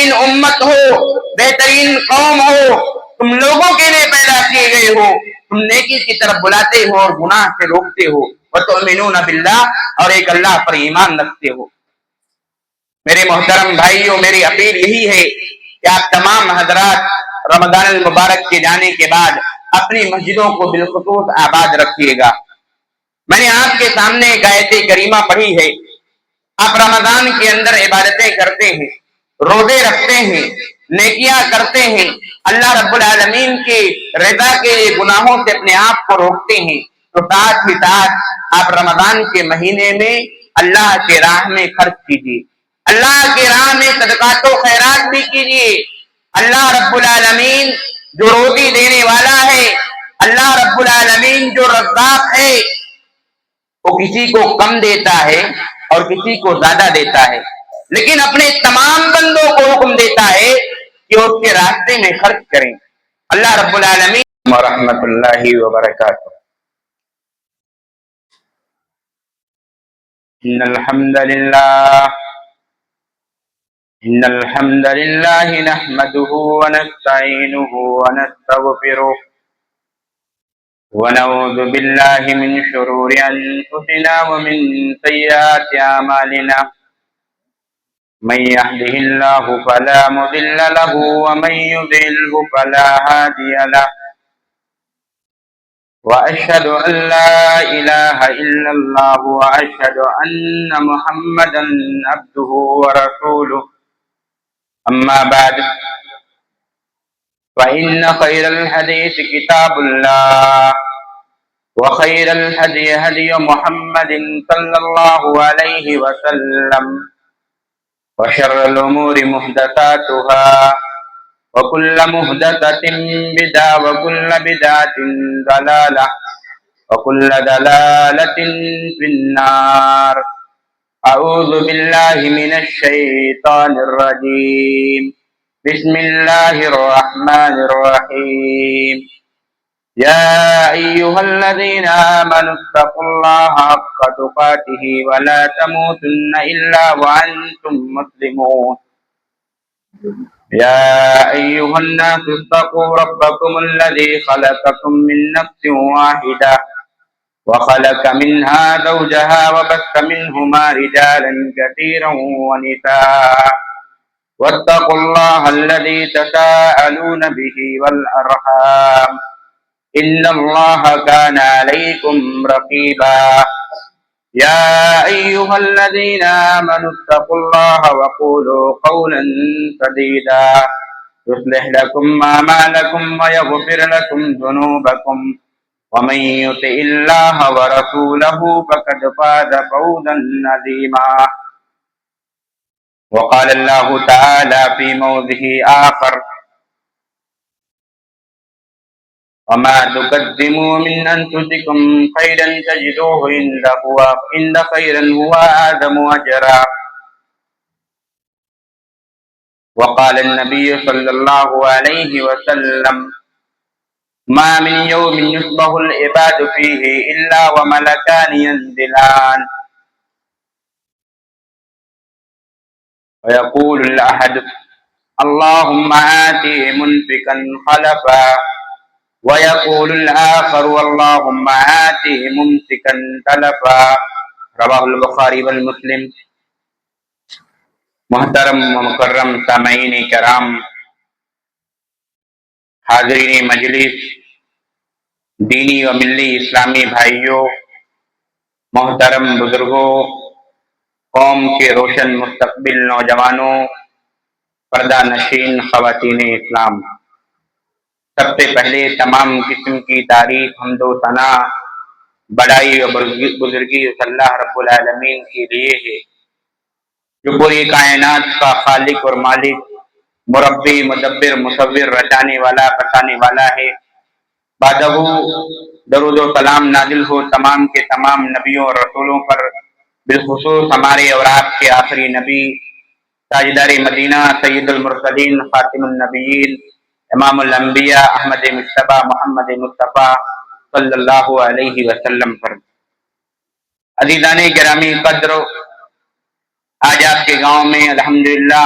بہترین امت ہو، بہترین قوم ہو، تم لوگوں کے لیے پیدا کیے گئے ہو، تم نیکی کی طرف بلاتے ہو اور گناہ سے روکتے ہو، وَتُؤْمِنُونَ بِاللَّهِ، اور ایک اللہ پر ایمان رکھتے ہو۔ میرے محترم بھائیوں، میری اپیل یہی ہے کہ آپ تمام حضرات رمضان المبارک کے جانے کے بعد اپنی مسجدوں کو بالخصوص آباد رکھیے گا۔ میں نے آپ کے سامنے ایک آیت کریمہ پڑھی ہے۔ آپ رمضان کے اندر عبادتیں کرتے ہیں، روزے رکھتے ہیں، نیکیاں کرتے ہیں، اللہ رب العالمین کی رضا کے گناہوں سے اپنے آپ کو روکتے ہیں، تو ساتھ ہی ساتھ آپ رمضان کے مہینے میں اللہ کے راہ میں خرچ کیجیے، اللہ کے راہ میں صدقات و خیرات بھی کیجیے۔ اللہ رب العالمین جو روزی دینے والا ہے، اللہ رب العالمین جو رزاق ہے، وہ کسی کو کم دیتا ہے اور کسی کو زیادہ دیتا ہے، لیکن اپنے تمام بندوں کو حکم دیتا ہے کہ اس کے راستے میں خرچ کریں۔ اللہ رب العالمین ورحمۃ اللہ وبرکاتہ۔ ان الحمد للہ نحمده ونستعینه ونستغفره ونعوذ باللہ من شرور انفسنا ومن سیئات اعمالنا، من يهده الله فلا مضل له ومن يضلل فلا هادي له، واشهد ان لا اله الا الله واشهد ان محمدا عبده ورسوله، اما بعد فان خير الحديث كتاب الله، وخير الهدي هدي محمد صلى الله عليه وسلم، وشر الأمور محدثاتها، وكل محدثة بدعة، وكل بدعة ضلالة، وكل ضلالة في النار۔ أعوذ بالله من الشيطان الرجيم، بسم الله الرحمن الرحيم۔ يا أيها الذين آمنوا اتقوا الله حق تقاته ولا تموتن إلا وأنتم مسلمون۔ يا أيها الناس اتقوا ربكم الذي خلقكم من نفس واحدة وخلق منها زوجها وبث منهما رجالا كثيرا ونساء، واتقوا الله الذي تساءلون به والأرحام، إن الله كان عليكم رقيبا۔ يا أيها الذين آمنوا اتقوا الله وقولوا قولا سديدا يصلح لكم أعمالكم ويغفر لكم ذنوبكم، ومن يطع الله ورسوله فقد فاز فوزا عظيما۔ وقال الله تعالى في موضع آخر، وما تقدموا من أنفسكم خيرا تجدوه عند خيرا هو أعظم أجرا۔ وقال النبي صلى الله عليه وسلم، ما من يوم يصبح العباد فيه إلا وملكان ينزلان، ويقول الأحد اللهم آتِ منفقا خلفا، ويقول الآخر اللهم آتِ ممسكا تلفا، رواہ البخاری والمسلم۔ محترم و مکرم سامعین کرام، حاضرین مجلس، دینی و ملی اسلامی بھائیوں، محترم بزرگوں، قوم کے روشن مستقبل نوجوانوں، پردہ نشین خواتین اسلام، سب سے پہلے تمام قسم کی تعریف، حمد و ثنا، بڑائی و بزرگی اس اللہ رب العالمین کے لیے ہے جو پوری کائنات کا خالق اور مالک، مربی، مدبر، مصور، رچانے والا، بسانے والا ہے۔ بعدہ درود و سلام نازل ہو تمام کے تمام نبیوں اور رسولوں پر، بالخصوص ہمارے اور آپ کے آخری نبی، تاجدار مدینہ، سید المرسلین، خاتم النبیین، امام الانبیاء، احمد مصطفیٰ، محمد مصطفیٰ صلی اللہ علیہ وسلم پر۔ عزیزان گرامی قدر، آج آپ کے گاؤں میں الحمدللہ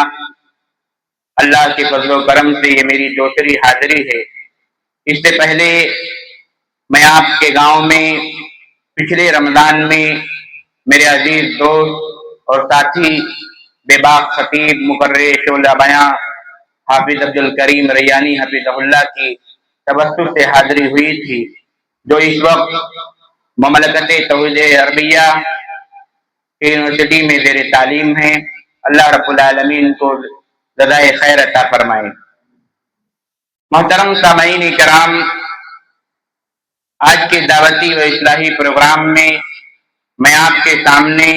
اللہ کے فضل و کرم سے یہ میری دوسری حاضری ہے۔ اس سے پہلے میں آپ کے گاؤں میں پچھلے رمضان میں میرے عزیز دوست اور ساتھی بے باک خطیب مقرر شعلہ بیاں حافظ عبد الکریم ریانی حفظہ اللہ کی توسط سے حاضری ہوئی تھی، جو اس وقت مملکت توحید عربیہ یونیورسٹی میں زیر تعلیم ہے۔ اللہ رب العالمین کو جزائے خیر عطا فرمائے۔ محترم سامعین کرام، آج کے دعوتی و اصلاحی پروگرام میں آپ کے سامنے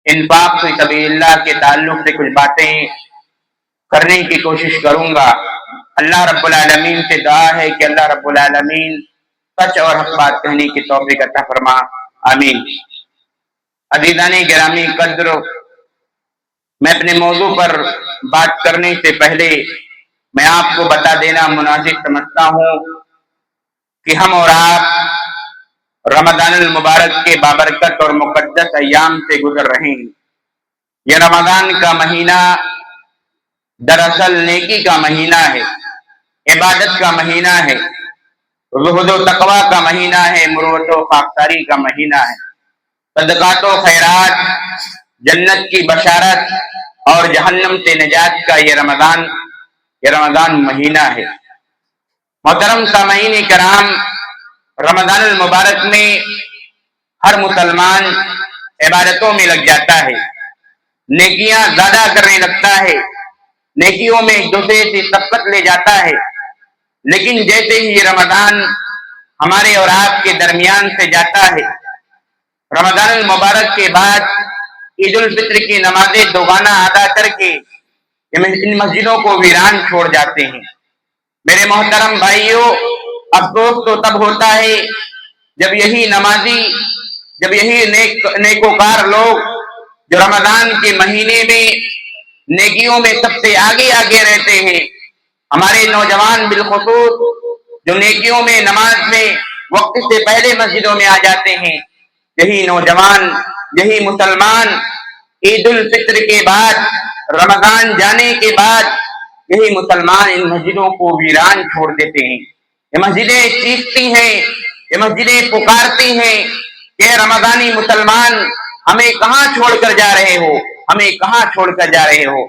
انفاق فی سبیل اللہ کے تعلق سے کچھ باتیں کرنے کی کوشش کروں گا۔ اللہ رب العالمین سے دعا ہے کہ اللہ رب العالمین سچ اور حق بات کہنے کی توفیق عطا فرما، آمین۔ عزیزان گرامی قدر، میں اپنے موضوع پر بات کرنے سے پہلے میں آپ کو بتا دینا مناسب سمجھتا ہوں کہ ہم اور آپ رمضان المبارک کے بابرکت اور مقدس ایام سے گزر رہے ہیں۔ یہ رمضان کا مہینہ دراصل نیکی کا مہینہ ہے، عبادت کا مہینہ ہے، زہد و تقوی کا مہینہ ہے، مروت و خاکساری کا مہینہ ہے، صدقات و خیرات، جنت کی بشارت اور جہنم سے نجات کا یہ رمضان مہینہ ہے۔ محترم سامعین کرام، رمضان المبارک میں ہر مسلمان عبادتوں میں لگ جاتا ہے، نیکیاں زیادہ کرنے لگتا ہے، نیکیوں میں ایک دوسرے سے سبقت لے جاتا ہے، لیکن جیسے ہی یہ رمضان ہمارے اور آپ کے درمیان سے جاتا ہے، رمضان المبارک کے بعد عید الفطر کی نمازیں دوگانا ادا کر کے ان مسجدوں کو ویران چھوڑ جاتے ہیں۔ میرے محترم بھائیوں، افسوس تو تب ہوتا ہے جب یہی نمازی، جب یہی نیکوکار لوگ جو رمضان کے مہینے میں نیکیوں میں سب سے آگے رہتے ہیں، ہمارے نوجوان بالخصوص جو نیکیوں میں نماز میں وقت سے پہلے مسجدوں میں آ جاتے ہیں، یہی نوجوان، یہی مسلمان عید الفطر کے بعد، رمضان جانے کے بعد یہی مسلمان ان مسجدوں کو ویران چھوڑ دیتے ہیں۔ یہ مسجدیں چیختی ہیں، یہ مسجدیں پکارتی ہیں کہ رمضانی مسلمان ہمیں کہاں چھوڑ کر جا رہے ہو، ہمیں کہاں چھوڑ کر جا رہے ہو۔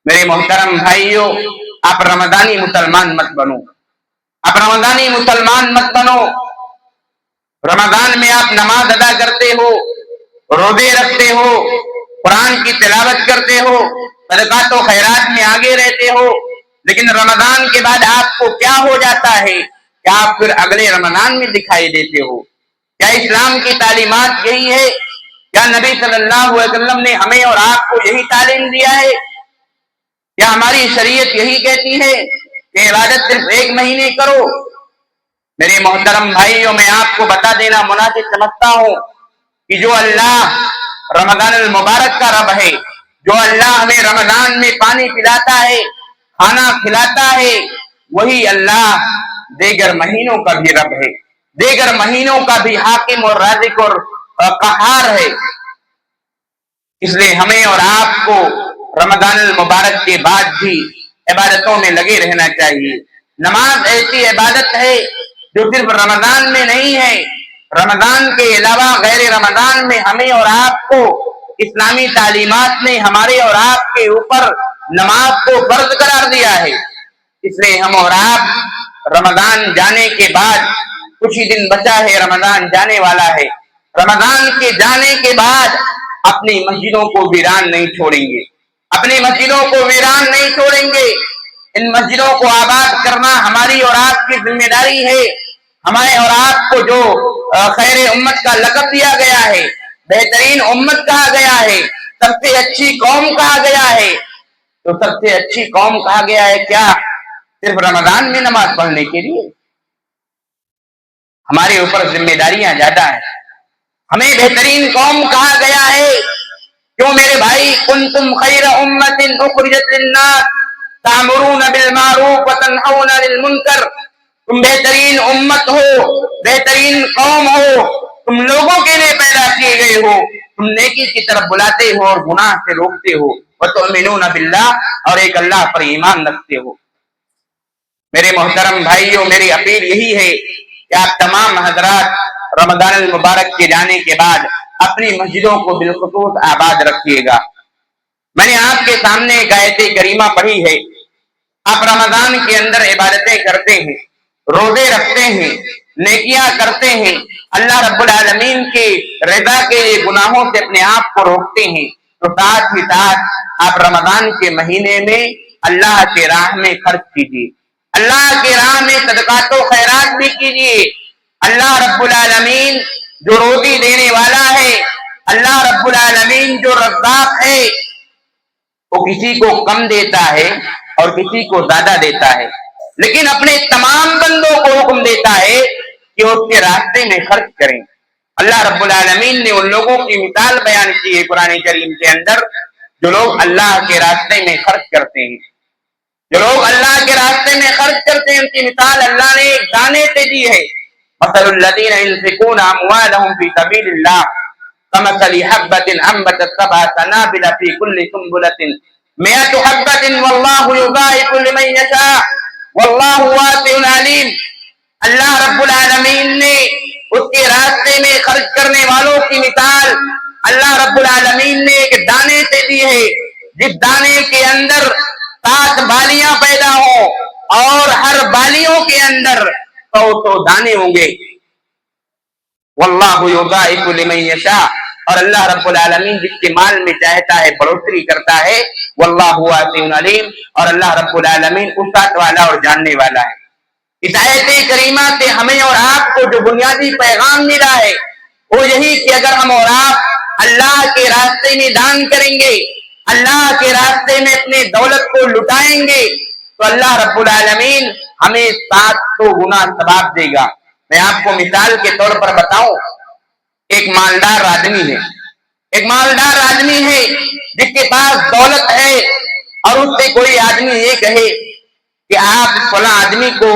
میرے محترم بھائیوں، آپ رمضانی مسلمان مت بنو، آپ رمضانی مسلمان مت بنو۔ رمضان میں آپ نماز ادا کرتے ہو، روزے رکھتے ہو، قرآن کی تلاوت کرتے ہو، صدقات و خیرات میں آگے رہتے ہو، لیکن رمضان کے بعد آپ کو کیا ہو جاتا ہے کہ آپ پھر اگلے رمضان میں دکھائی دیتے ہو۔ کیا اسلام کی تعلیمات یہی ہے؟ کیا نبی صلی اللہ علیہ وسلم نے ہمیں اور آپ کو یہی تعلیم دیا ہے؟ کیا ہماری شریعت یہی کہتی ہے کہ عبادت صرف ایک مہینے کرو؟ میرے محترم بھائیوں، میں آپ کو بتا دینا مناسب سمجھتا ہوں کہ جو اللہ رمضان المبارک کا رب ہے، جو اللہ ہمیں رمضان میں پانی پلاتا ہے، کھانا کھلاتا ہے، وہی اللہ دیگر مہینوں کا بھی رب ہے، دیگر مہینوں کا بھی حاکم اور رازق اور قہار ہے۔ اس لیے ہمیں اور آپ کو رمضان المبارک کے بعد بھی عبادتوں میں لگے رہنا چاہیے۔ نماز ایسی عبادت ہے جو صرف رمضان میں نہیں ہے، رمضان کے علاوہ غیر رمضان میں ہمیں اور آپ کو اسلامی تعلیمات نے ہمارے اور آپ کے اوپر نماز کو فرض قرار دیا ہے۔ اس لیے ہم اور آپ رمضان جانے کے بعد، کچھ ہی دن بچا ہے، رمضان جانے والا ہے، رمضان کے جانے کے بعد اپنی مسجدوں کو ویران نہیں چھوڑیں گے، اپنی مسجدوں کو ویران نہیں چھوڑیں گے۔ ان مسجدوں کو آباد کرنا ہماری اور آپ کی ذمہ داری ہے۔ ہمارے اور آپ کو جو خیر امت کا لقب دیا گیا ہے، بہترین امت کہا گیا ہے، سب سے اچھی قوم کہا گیا ہے، تو سب سے اچھی قوم کہا گیا ہے کیا صرف رمضان میں نماز پڑھنے کے لیے؟ ہمارے اوپر ذمہ داریاں زیادہ ہیں۔ ہمیں بہترین قوم کہا گیا ہے، کیوں میرے بھائی؟ کنتم خیر امت اخرجت للناس تأمرون بالمعروف وتنہون عن المنکر۔ تم بہترین امت ہو، بہترین قوم ہو، تم لوگوں کے لیے پیدا کیے گئے ہو، تم نیکی کی طرف بلاتے ہو اور گناہ سے روکتے ہو، وتؤمنون باللہ، اور ایک اللہ پر ایمان رکھتے ہو۔ میرے محترم بھائیوں، میری اپیل یہی ہے کہ آپ تمام حضرات رمضان المبارک کے جانے کے بعد اپنی مسجدوں کو بالخصوص آباد رکھیے گا۔ میں نے آپ کے سامنے ایک آیت کریمہ پڑھی ہے۔ آپ رمضان کے اندر عبادتیں کرتے ہیں، روزے رکھتے ہیں، نیکیاں کرتے ہیں، اللہ رب العالمین کے رضا کے لیے گناہوں سے اپنے آپ کو روکتے ہیں، تو ساتھ ہی ساتھ آپ رمضان کے مہینے میں اللہ کے راہ میں خرچ کیجیے، اللہ کے راہ میں صدقات و خیرات بھی کیجیے۔ اللہ رب العالمین جو روزی دینے والا ہے، اللہ رب العالمین جو رزاق ہے، وہ کسی کو کم دیتا ہے اور کسی کو زیادہ دیتا ہے، لیکن اپنے تمام بندوں کو حکم دیتا ہے کہ اس کے راستے میں خرچ کریں۔ اللہ رب العالمین نے ان لوگوں کی مثال بیان کی ہے قرآن کریم کے اندر جو لوگ اللہ کے راستے میں خرچ کرتے ہیں، جو لوگ اللہ کے راستے میں خرچ کرتے ہیں، ان کی مثال اللہ نے ایک دانے سے دی ہے۔ مثل الذین ينفقون اموالهم في سبيل الله كمثل حبة أنبتت سبع سنابل في كل سنبلة 100 حبة والله يضاعف لمن يشاء والله واسع علیم۔ اللہ رب العالمین نے اس کے راستے میں خرچ کرنے والوں کی مثال اللہ رب العالمین نے ایک دانے سے دی ہے، جس دانے کے اندر 7 بالیاں پیدا ہوں اور ہر بالیوں کے اندر 100 دانے ہوں گے۔ واللہ یضاعف لمن یشاء، اور اللہ رب العالمین جس کے مال میں چاہتا ہے بڑھوتری کرتا ہے۔ واللہ واسع علیم، اور اللہ رب العالمین وسعت والا اور جاننے والا ہے۔ اس آیت کریمہ سے ہمیں اور آپ کو جو بنیادی پیغام ملا ہے وہ یہی کہ اگر ہم اور آپ اللہ کے راستے میں دان کریں گے، اللہ کے راستے میں اپنے دولت کو لٹائیں گے، تو اللہ رب العالمین ہمیں 700 گنا ثواب دے گا۔ میں آپ کو مثال کے طور پر بتاؤں، ایک مالدار آدمی ہے، ایک مالدار آدمی ہے جس کے پاس دولت ہے، اور اس سے کوئی آدمی یہ کہے کہ آپ فلاں آدمی کو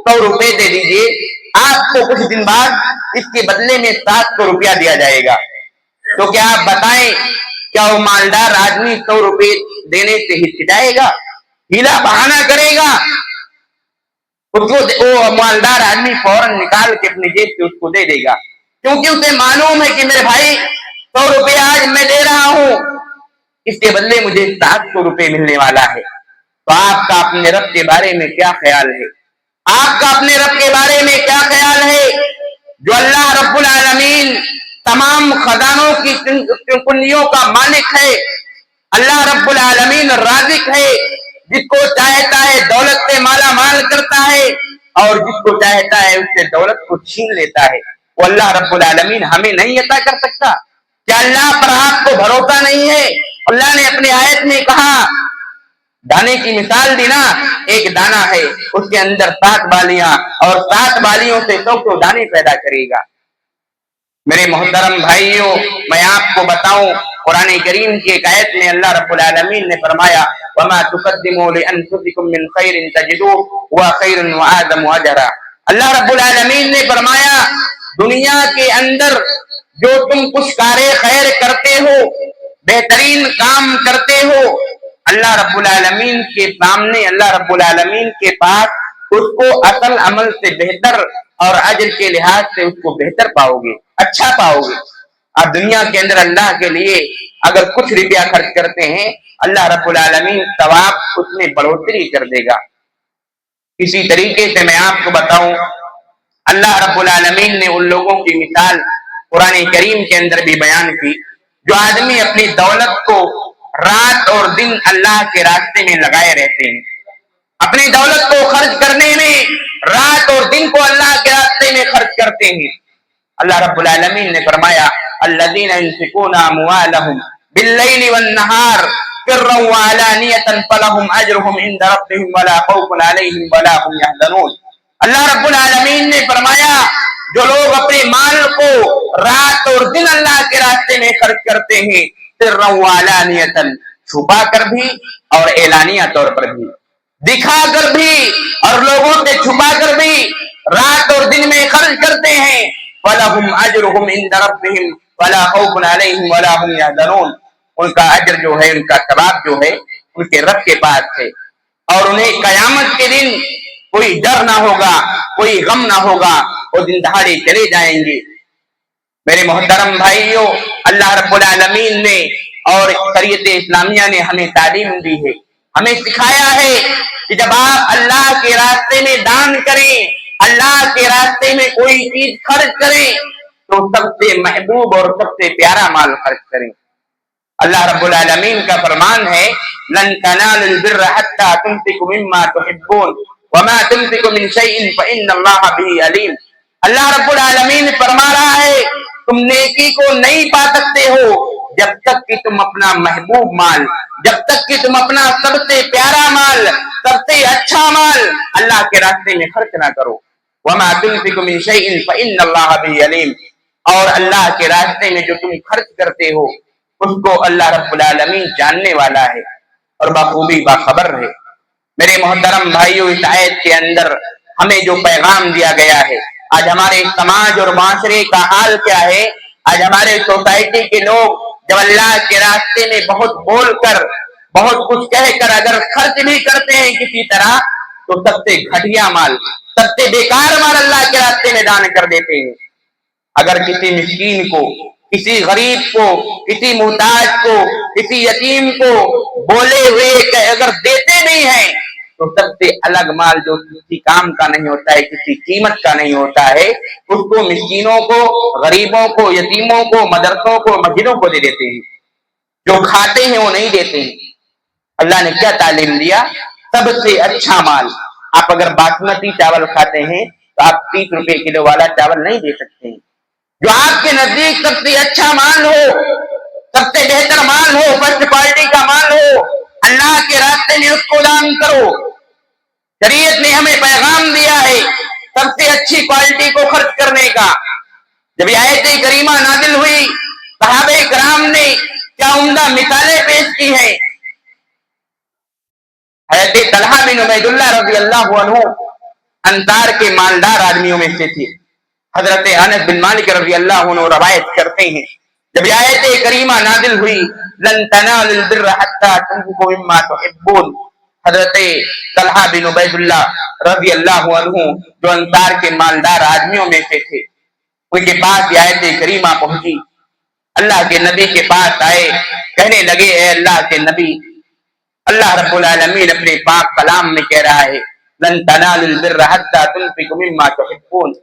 100 روپے دے دیجئے، آپ کو کچھ دن بعد اس کے بدلے میں 700 روپیہ دیا جائے گا، تو کیا آپ بتائیں کیا وہ مالدار آدمی 100 روپے دینے سے ہچکچائے گا، ہیلا بہانہ کرے گا؟ اس کو وہ مالدار آدمی فوراً نکال کے اپنی جیب سے اس کو دے دے گا، کیونکہ اسے معلوم ہے کہ میرے بھائی 100 روپے آج میں دے رہا ہوں، اس کے بدلے مجھے 700 روپے ملنے والا ہے۔ تو آپ کا اپنے رب کے بارے میں کیا خیال ہے؟ آپ کا اپنے رب کے بارے میں کیا خیال ہے جو اللہ رب العالمین تمام خزانوں کی کنجیوں کا مالک ہے؟ اللہ رب العالمین رازق ہے، جس کو چاہتا ہے دولت سے مالا مال کرتا ہے، اور جس کو چاہتا ہے اس سے دولت کو چھین لیتا ہے۔ وہ اللہ رب العالمین ہمیں نہیں عطا کر سکتا؟ کیا اللہ پر آپ کو بھروسہ نہیں ہے؟ اللہ نے اپنے آیت میں کہا، دانے کی مثال دی نا، ایک دانہ ہے، اس کے اندر 7 بالیاں، اور 7 بالیوں سے 100 دانے پیدا کرے گا۔ میرے محترم بھائیوں، میں آپ کو بتاؤں قرآن کریم کی ایک آیت میں اللہ رب العالمین نے فرمایا وَمَا تُقَدِّمُوا لِأَنفُسِكُم مِّن خَيْرٍ تَجِدُوهُ هُوَ خَيْرٌ وَأَعْظَمُ أَجْرًا۔ اللہ رب العالمین نے فرمایا دنیا کے اندر جو تم کچھ کار خیر کرتے ہو، بہترین کام کرتے ہو، اللہ رب العالمین کے سامنے، اللہ رب العالمین کے پاس اس کو اصل عمل سے بہتر اور اجر کے لحاظ سے اس کو بہتر پاؤ گے، اچھا پاؤ گے۔ آپ دنیا کے اندر اللہ کے لیے اگر کچھ روپیہ خرچ کرتے ہیں، اللہ رب العالمین ثواب اس میں بڑھوتری کر دے گا۔ اسی طریقے سے میں آپ کو بتاؤں، اللہ رب العالمین نے ان لوگوں کی مثال قرآن کریم کے اندر بھی بیان کی جو آدمی اپنی دولت کو رات اور دن اللہ کے راستے میں لگائے رہتے ہیں، اپنی دولت کو خرچ کرنے میں رات اور دن کو اللہ کے راستے میں خرچ کرتے ہیں۔ اللہ رب العالمین نے فرمایا الذین ينفقون اموالهم باللیل والنہار سرا وعلانیۃ فلہم اجرہم عند ربہم ولا خوف علیہم ولا هم يحزنون۔ اللہ رب العالمین نے فرمایا جو لوگ اپنے مال کو رات اور دن اللہ کے راستے میں خرچ کرتے ہیں، سرا وعلانیۃ، چھپا کر بھی اور اعلانیہ طور پر بھی، دکھا کر بھی اور لوگوں سے چھپا کر بھی رات اور دن میں خرچ کرتے ہیں، فَلَهُمْ أَجْرُهُمْ عِنْدَ رَبِّهِمْ وَلَا خَوْفٌ عَلَيْهِمْ وَلَا هُمْ يَحْزَنُونَ۔ ان کا اجر جو ہے، ان کا ثواب جو ہے ان کے رب کے پاس ہے، اور انہیں قیامت کے دن کوئی ڈر نہ ہوگا، کوئی غم نہ ہوگا، وہ دن دہاڑے چلے جائیں گے۔ میرے محترم بھائیوں، اللہ رب العالمین نے اور شریعت اسلامیہ نے ہمیں تعلیم دی ہے، ہمیں سکھایا ہے کہ جب آپ اللہ کے راستے میں دان کریں، اللہ کے راستے میں کوئی چیز خرچ کریں تو سب سے محبوب اور سب سے پیارا مال خرچ کریں۔ اللہ رب العالمین کا فرمان ہے لن تنالوا البر حتى تنفقوا مما تحبون وما تنفقوا من شيء فإن الله به عليم۔ اللہ رب العالمین فرما رہا ہے تم نیکی کو نہیں پا سکتے ہو جب تک کہ تم اپنا محبوب مال، جب تک کہ تم اپنا سب سے پیارا مال، سب سے اچھا مال اللہ کے راستے میں خرچ نہ کرو۔ وما تنفقوا من شيء فإن الله به عليم، اور اللہ کے راستے میں جو تم خرچ کرتے ہو اس کو اللہ رب العالمین جاننے والا ہے اور بخوبی باخبر ہے۔ میرے محترم بھائیوں، اس آیت کے اندر ہمیں جو پیغام دیا گیا ہے، آج ہمارے سماج اور معاشرے کا حال کیا ہے؟ آج ہمارے سوسائٹی کے لوگ جب اللہ کے راستے میں بہت بول کر، بہت کچھ کہہ کر اگر خرچ بھی کرتے ہیں کسی طرح، تو سب سے گھٹیا مال، سب سے بیکار مال اللہ کے راستے میں دان کر دیتے ہیں۔ اگر کسی مسکین کو، کسی غریب کو، کسی محتاج کو، کسی یتیم کو بولے ہوئے کہ اگر دیتے نہیں ہیں تو سب سے الگ مال جو کسی کام کا نہیں ہوتا ہے، کسی قیمت کا نہیں ہوتا ہے، اس کو مسکینوں کو، غریبوں کو، یتیموں کو، مدرسوں کو، مسجدوں کو دے دیتے ہیں۔ جو کھاتے ہیں وہ نہیں دیتے ہیں۔ اللہ نے کیا تعلیم دیا؟ سب سے اچھا مال۔ آپ اگر باسمتی چاول کھاتے ہیں تو آپ 30 روپے کلو والا چاول نہیں دے سکتے ہیں۔ جو آپ کے نزدیک سب سے اچھا مال ہو، سب سے بہتر مال ہو، فرسٹ کوالٹی کا مال ہو، اللہ کے راستے میں اس کو دان کرو۔ شریعت نے ہمیں پیغام دیا ہے سب سے اچھی کوالٹی کو خرچ کرنے کا۔ جب یہ آیت کریمہ نازل ہوئی، صحابہ کرام نے کیا عمدہ مثالیں پیش کی ہیں۔ حضرت طلحہ بن عبید اللہ رضی اللہ عنہ انصار کے مالدار آدمیوں میں سے تھے۔ حضرت انس بن مالک رضی اللہ عنہ روایت کرتے ہیں جب یہ آیت کریمہ نازل ہوئی لن تنالوا البر حتى تنفقوا مما تحبون، حضرت طلحہ بن عبید اللہ رضی اللہ عنہ جو انصار کے مالدار آدمیوں میں سے تھے، ان کے پاس یہ آیت کریمہ پہنچی۔ اللہ کے نبی کے پاس آئے، کہنے لگے اے اللہ کے نبی، اللہ رب العالمین اپنے پاک کلام میں کہہ رہا ہے لن تنالوا البر حتى تنفقوا مما تحبون،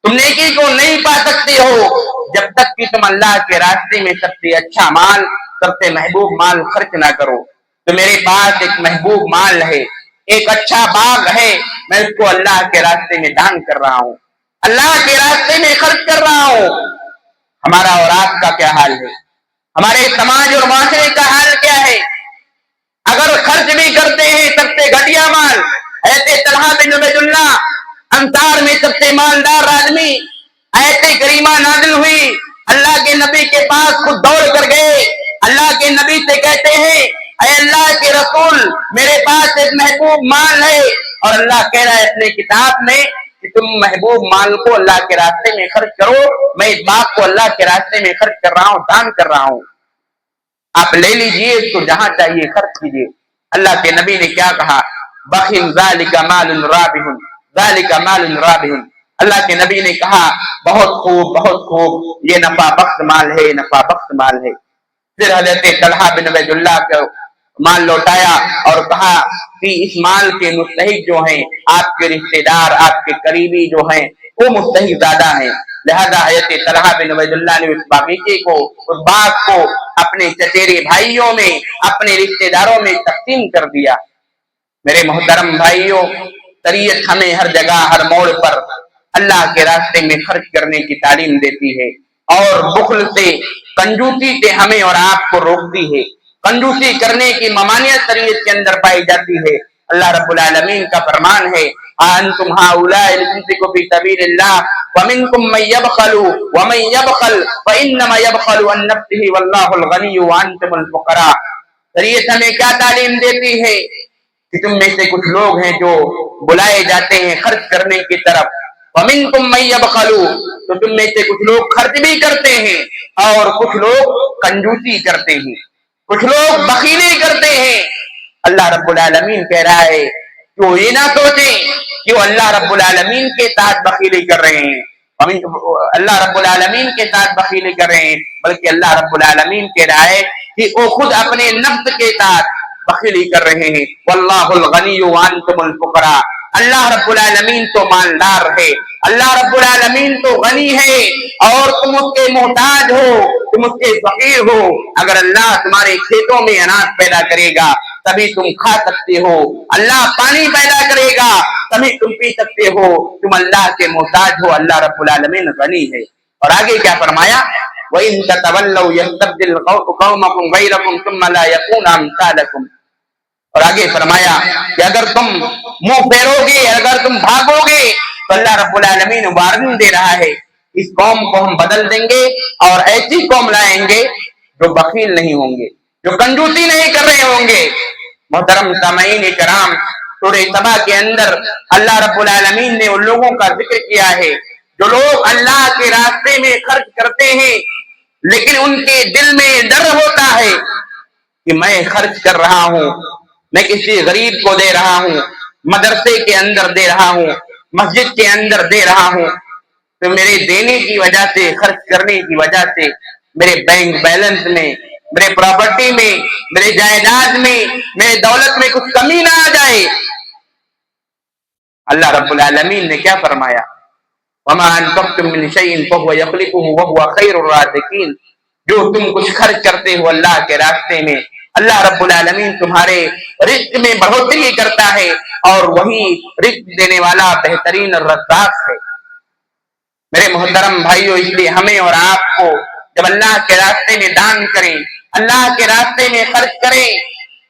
تم نیکی کو نہیں پا سکتے ہو جب تک کہ تم اللہ کے راستے میں سب سے اچھا مال، سب سے محبوب مال خرچ نہ کرو۔ تو میرے پاس ایک محبوب مال ہے، ایک اچھا باغ ہے، میں اس کو اللہ کے راستے میں دان کر رہا ہوں، اللہ کے راستے میں خرچ کر رہا ہوں۔ ہمارا اور آپ کا کیا حال ہے؟ ہمارے سماج اور معاشرے کا حال کیا ہے؟ اگر خرچ بھی کرتے ہیں سب سے گھٹیا مال، حضرت طلحہ بن عبید اللہ انصار میں سب سے مالدار آدمی، آیت کریمہ نازل ہوئی، اللہ کے نبی کے پاس خود دوڑ کر گئے، اللہ کے نبی سے کہتے ہیں اے اللہ کے رسول، میرے پاس ایک محبوب مال ہے، اور اللہ کہہ رہا ہے اپنے کتاب میں کہ تم محبوب مال کو اللہ کے راستے میں خرچ کرو، میں اس باغ کو اللہ کے راستے میں خرچ کر رہا ہوں، دان کر رہا ہوں، آپ لے لیجئے اس کو، جہاں چاہیے خرچ کیجئے۔ اللہ کے نبی نے کیا کہا؟ بخل ذالک مال رابح، ذالک مال رابح، اللہ کے نبی نے کہا بہت خوب، بہت خوب، یہ نفع بخش مال ہے، نفع بخش مال ہے۔ پھر حضرت طلحہ بن عبید اللہ کو مال لوٹایا اور کہا کہ اس مال کے مستحق جو ہیں آپ کے رشتہ دار، آپ کے قریبی جو ہیں وہ مستحق زیادہ ہیں، لہذا حضرت طلحہ بن عبید اللہ نے اس باغیچے کو، اس باغ کو اپنے چچیرے بھائیوں میں، اپنے رشتہ داروں میں تقسیم کر دیا۔ میرے محترم بھائیوں، شریعت ہمیں ہر جگہ، ہر موڑ پر اللہ کے راستے میں خرچ کرنے کی تعلیم دیتی ہے، اور بخل سے، کنجوسی سے ہمیں اور آپ کو روکتی ہے۔ کنجوسی کرنے کی ممانعت شریعت کے اندر پائی جاتی ہے۔ اللہ رب العالمین کا فرمان ہے انتم هؤلاء تنفقوا في سبيل الله ومنكم من يبخل ومن يبخل فانما يبخل عن نفسه والله الغني وانتم الفقراء۔ شریعت ہمیں کیا تعلیم دیتی ہے کہ تم میں سے کچھ لوگ ہیں جو بلائے جاتے ہیں خرچ کرنے کی طرف، ومنکم من یبخل، تو تم میں سے کچھ لوگ خرچ بھی کرتے ہیں اور کچھ لوگ کنجوسی کرتے ہیں، کچھ لوگ بخیلی کرتے ہیں۔ اللہ رب العالمین کہہ رہا ہے کہ وہ یہ نہ سوچیں کہ وہ اللہ رب العالمین کے ساتھ بخیلی کر رہے ہیں، اللہ رب العالمین کے ساتھ بخیلی کر رہے ہیں، بلکہ اللہ رب العالمین کہہ رہا ہے کہ وہ خود اپنے نفس کے ساتھ بخیلی کر رہے ہیں۔ واللہ الغنی وانتم الفقراء، اللہ رب العالمین تو مالدار ہے، اللہ رب العالمین تو غنی ہے اور تم اس کے محتاج ہو، تم اس کے فقیر ہو۔ اگر اللہ تمہارے کھیتوں میں اناج پیدا کرے گا تبھی تم کھا سکتے ہو، اللہ پانی پیدا کرے گا تبھی تم پی سکتے ہو، تم اللہ کے محتاج ہو، اللہ رب العالمین غنی ہے۔ اور آگے کیا فرمایا؟ وَإِن تَتَوَلَّوْا يَسْتَبْدِلْ قَوْمَكُمْ غَيْرَكُمْ ثُمَّ لَا يَكُونُوا أَمْثَالَكُمْ۔ اور آگے فرمایا کہ اگر تم منہ پھیرو گے، اگر تم بھاگو گے تو اللہ رب العالمین وارننگ دے رہا ہے اس قوم کو ہم بدل دیں گے اور ایسی قوم لائیں گے جو بخیل نہیں ہوں گے، جو کنجوسی نہیں کر رہے ہوں گے۔ محترم سامعین کرام، سورہ سبا کے اندر اللہ رب العالمین نے ان لوگوں کا ذکر کیا ہے جو لوگ اللہ کے راستے میں خرچ کرتے ہیں لیکن ان کے دل میں ڈر ہوتا ہے کہ میں خرچ کر رہا ہوں، میں کسی غریب کو دے رہا ہوں، مدرسے کے اندر دے رہا ہوں، مسجد کے اندر دے رہا ہوں، تو میرے دینے کی وجہ سے، خرچ کرنے کی وجہ سے میرے بینک بیلنس میں، میرے پراپرٹی میں، میرے جائیداد میں، میرے دولت میں کچھ کمی نہ آ جائے۔ اللہ رب العالمین نے کیا فرمایا؟ وَمَا أَنفَقْتُم مِّن شَيْءٍ فَهُوَ يَخْلِفُهُ وَهُوَ خَيْرُ الرَّازِقِينَ۔ جو تم کچھ خرچ کرتے ہو اللہ کے راستے میں، اللہ رب العالمین تمہارے رزق میں بڑھوتری کرتا ہے اور وہی رزق دینے والا بہترین الرزاق ہے۔ میرے محترم بھائیو، اس لیے ہمیں اور آپ کو جب اللہ کے راستے میں دان کریں، اللہ کے راستے میں خرچ کریں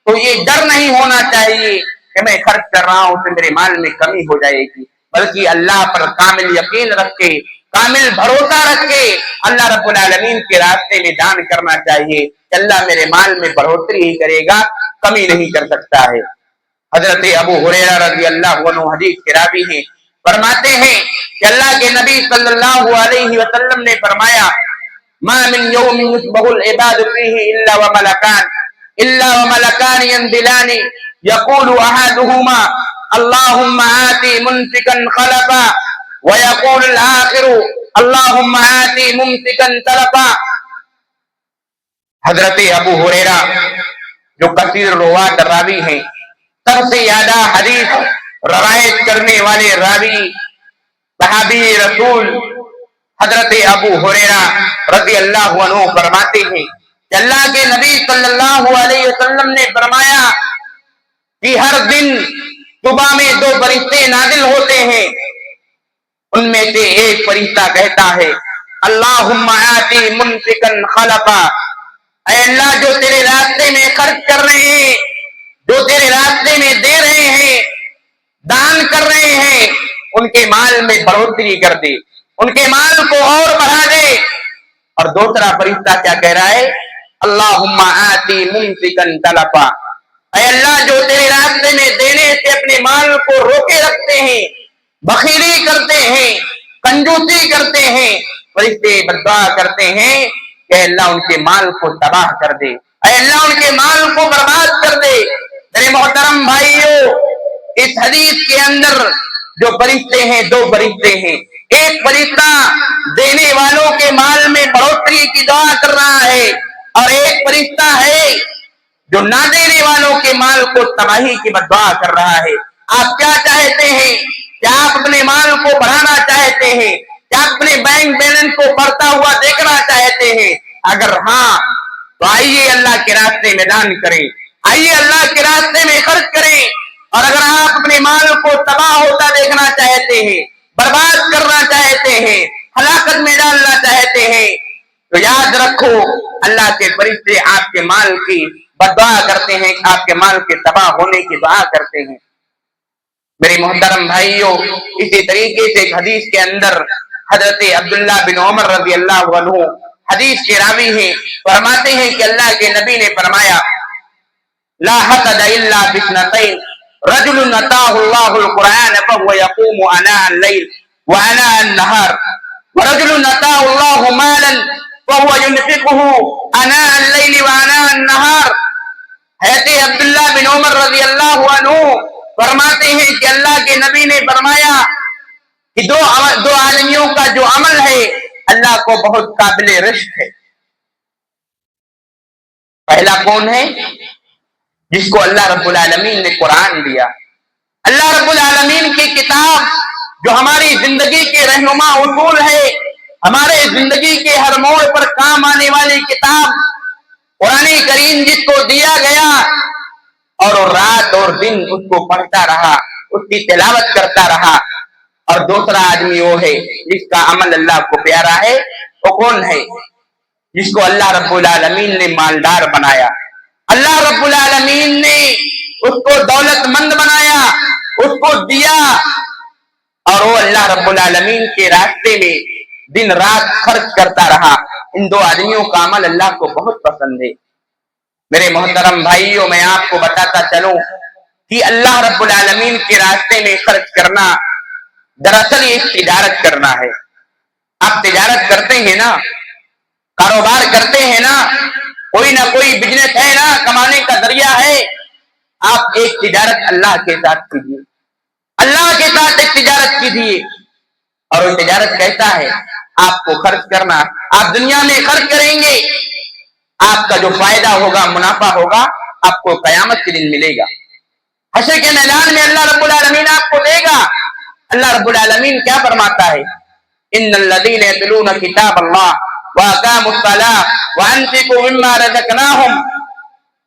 تو یہ ڈر نہیں ہونا چاہیے کہ میں خرچ کر رہا ہوں تو میرے مال میں کمی ہو جائے گی، بلکہ اللہ پر کامل یقین رکھ کے، کامل بھروسہ رکھ کے اللہ رب العالمین کے راستے میں دان کرنا چاہیے کہ اللہ میرے مال میں بڑھوتری ہی کرے گا، کمی نہیں کر سکتا ہے۔ حضرت ابو ہریرہ رضی اللہ عنہ حدیث کے راوی ہیں، فرماتے ہیں کہ اللہ کے نبی صلی اللہ علیہ وسلم نے فرمایا ما من یوم یصبح العباد فیہ الا وملکان ينزلان یقول احدہما اللہم آتی منفقا خلفا ویقول الآخر اللہم آتی ممسکا تلفا۔ حضرت ابو ہریرہ جو کثیر روات راوی ہیں، سب سے زیادہ حدیث روایت کرنے والے راوی صحابی رسول حضرت ابو ہریرہ رضی اللہ عنہ فرماتے ہیں کہ اللہ کے نبی صلی اللہ علیہ وسلم نے فرمایا کہ ہر دن صبح میں 2 فرشتے نازل ہوتے ہیں، ان میں سے ایک فرشتہ کہتا ہے اللہم آتی منفقا خلفا، اے اللہ جو تیرے راستے میں خرچ کر رہے ہیں، جو تیرے راستے میں دے رہے ہیں، دان کر رہے ہیں، ان کے مال میں بڑھوتری کر دے، ان کے مال کو اور بڑھا دے۔ اور دوسرا فرشتہ کیا کہہ رہا ہے؟ اللہم آتی ممسکا تلفا، اے اللہ جو تیرے راستے میں دینے سے اپنے مال کو روکے رکھتے ہیں، بخیلی کرتے ہیں، کنجوسی کرتے ہیں، فرشتے بد دعا کرتے ہیں کہ اللہ ان کے مال کو تباہ کر دے، اے اللہ ان کے مال کو برباد کر دے۔ میرے محترم بھائیو، اس حدیث کے اندر جو فرشتے ہیں 2 فرشتے ہیں، ایک فرشتہ دینے والوں کے مال میں بڑھوتری کی دعا کر رہا ہے اور ایک فرشتہ ہے جو نہ دینے والوں کے مال کو تباہی کی بد دعا کر رہا ہے۔ آپ کیا چاہتے ہیں؟ کیا آپ اپنے مال کو بڑھانا چاہتے ہیں؟ کیا آپ اپنے بینک بیلنس کو بڑھتا ہوا دیکھنا چاہتے ہیں؟ اگر ہاں تو آئیے اللہ کے راستے میں دان کریں، آئیے اللہ کے راستے میں خرچ کریں۔ اور اگر آپ اپنے مال کو تباہ ہوتا دیکھنا چاہتے ہیں، برباد کرنا چاہتے ہیں، ہلاکت میں ڈالنا چاہتے ہیں، تو یاد رکھو اللہ کے فرشتے آپ کے مال کی بد دعا کرتے ہیں، آپ کے مال کے تباہ ہونے کی دعا کرتے ہیں۔ میرے محترم بھائیوں، اسی طریقے سے ایک حدیث کے اندر حضرت عبداللہ بن عمر رضی اللہ عنہ حدیث کے راوی ہیں، فرماتے ہیں کہ اللہ کے نبی نے فرمایا لا حسد الا باثنتين رجل اتاه الله القرآن فهو يقوم آناء الليل وآناء النهار ورجل اتاه الله مالا فهو ينفقه آناء الليل وآناء النهار۔ حضرت عبداللہ بن عمر رضی اللہ عنہ فرماتے ہیں کہ اللہ کے نبی نے فرمایا کہ دو آدمیوں کا جو عمل ہے اللہ کو بہت قابل رشک ہے. پہلا کون ہے؟ جس کو اللہ رب العالمین نے قرآن دیا. اللہ رب العالمین کی کتاب جو ہماری زندگی کے رہنما اصول ہے، ہمارے زندگی کے ہر موڑ پر کام آنے والی کتاب قرآن کریم جس کو دیا گیا اور رات اور دن اس کو پڑھتا رہا، اس کی تلاوت کرتا رہا. اور دوسرا آدمی وہ ہے جس کا عمل اللہ کو پیارا ہے. وہ کون ہے؟ جس کو اللہ رب العالمین نے مالدار بنایا، اللہ رب العالمین نے اس کو دولت مند بنایا، اس کو دیا، اور وہ اللہ رب العالمین کے راستے میں دن رات خرچ کرتا رہا. ان دو آدمیوں کا عمل اللہ کو بہت پسند ہے. میرے محترم بھائیوں، میں آپ کو بتاتا چلوں کہ اللہ رب العالمین کے راستے میں خرچ کرنا دراصل ایک تجارت کرنا ہے. آپ تجارت کرتے ہیں نا، کاروبار کرتے ہیں نا، کوئی نہ کوئی بزنس ہے نا، کمانے کا ذریعہ ہے. آپ ایک تجارت اللہ کے ساتھ کیجیے، اللہ کے ساتھ ایک تجارت کیجیے. اور وہ تجارت کیسا ہے؟ آپ کو خرچ کرنا. آپ دنیا میں خرچ کریں گے، آپ کا جو فائدہ ہوگا، منافع ہوگا، آپ کو قیامت کے دن ملے گا. حشر کے میدان میں اللہ رب العالمین آپ کو دے گا. اللہ رب العالمین کیا فرماتا ہے؟ ان الذین یتلون کتاب اللہ واقاموا الصلاۃ وانفقوا مما رزقناہم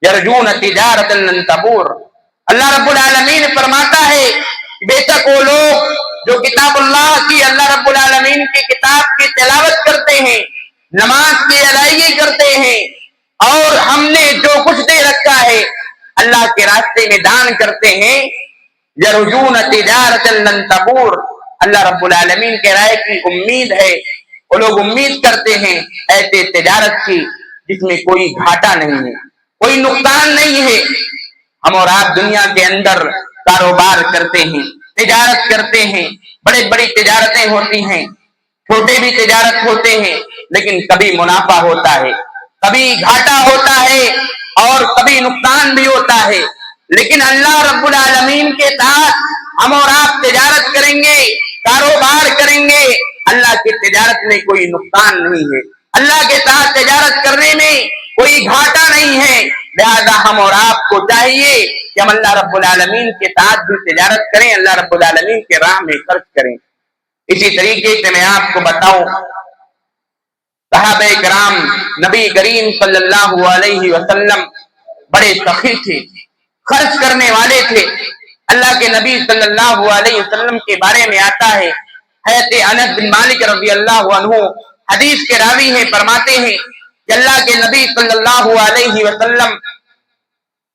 یرجون تجارۃ لن تبور. اللہ رب العالمین فرماتا ہے بے شک وہ لوگ جو کتاب اللہ کی، اللہ رب العالمین کی کتاب کی تلاوت کرتے ہیں، نماز کی ادائیگی کرتے ہیں، اور ہم نے جو کچھ دے رکھا ہے اللہ کے راستے میں دان کرتے ہیں، یرجون تجارۃ لن تبور. اللہ رب العالمین کہہ رہا ہے کہ امید ہے، وہ لوگ امید کرتے ہیں ایسے تجارت کی جس میں کوئی گھاٹا نہیں ہے، کوئی نقصان نہیں ہے. ہم اور آپ دنیا کے اندر کاروبار کرتے ہیں، تجارت کرتے ہیں، بڑے بڑی تجارتیں ہوتی ہیں، چھوٹے بھی تجارت ہوتے ہیں، لیکن کبھی منافع ہوتا ہے، کبھی گھاٹا ہوتا ہے، اور کبھی نقصان بھی ہوتا ہے. لیکن اللہ رب العالمین کے ساتھ ہم اور آپ تجارت کریں گے، کاروبار کریں گے، اللہ کی تجارت میں کوئی نقصان نہیں ہے، اللہ کے ساتھ تجارت کرنے میں کوئی گھاٹا نہیں ہے. لہذا ہم اور آپ کو چاہیے کہ ہم اللہ رب العالمین کے ساتھ بھی تجارت کریں، اللہ رب العالمین کے راہ میں خرچ کریں. اسی طریقے سے میں آپ کو بتاؤں، صحابہ کرام نبی کریم صلی اللہ علیہ وسلم بڑے سخی تھے، خرچ کرنے والے تھے. اللہ کے نبی صلی اللہ علیہ وسلم کے بارے میں آتا ہے، حضرت انس بن مالک رضی اللہ عنہ حدیث کے راوی ہیں، فرماتے ہیں کہ اللہ کے نبی صلی اللہ علیہ وسلم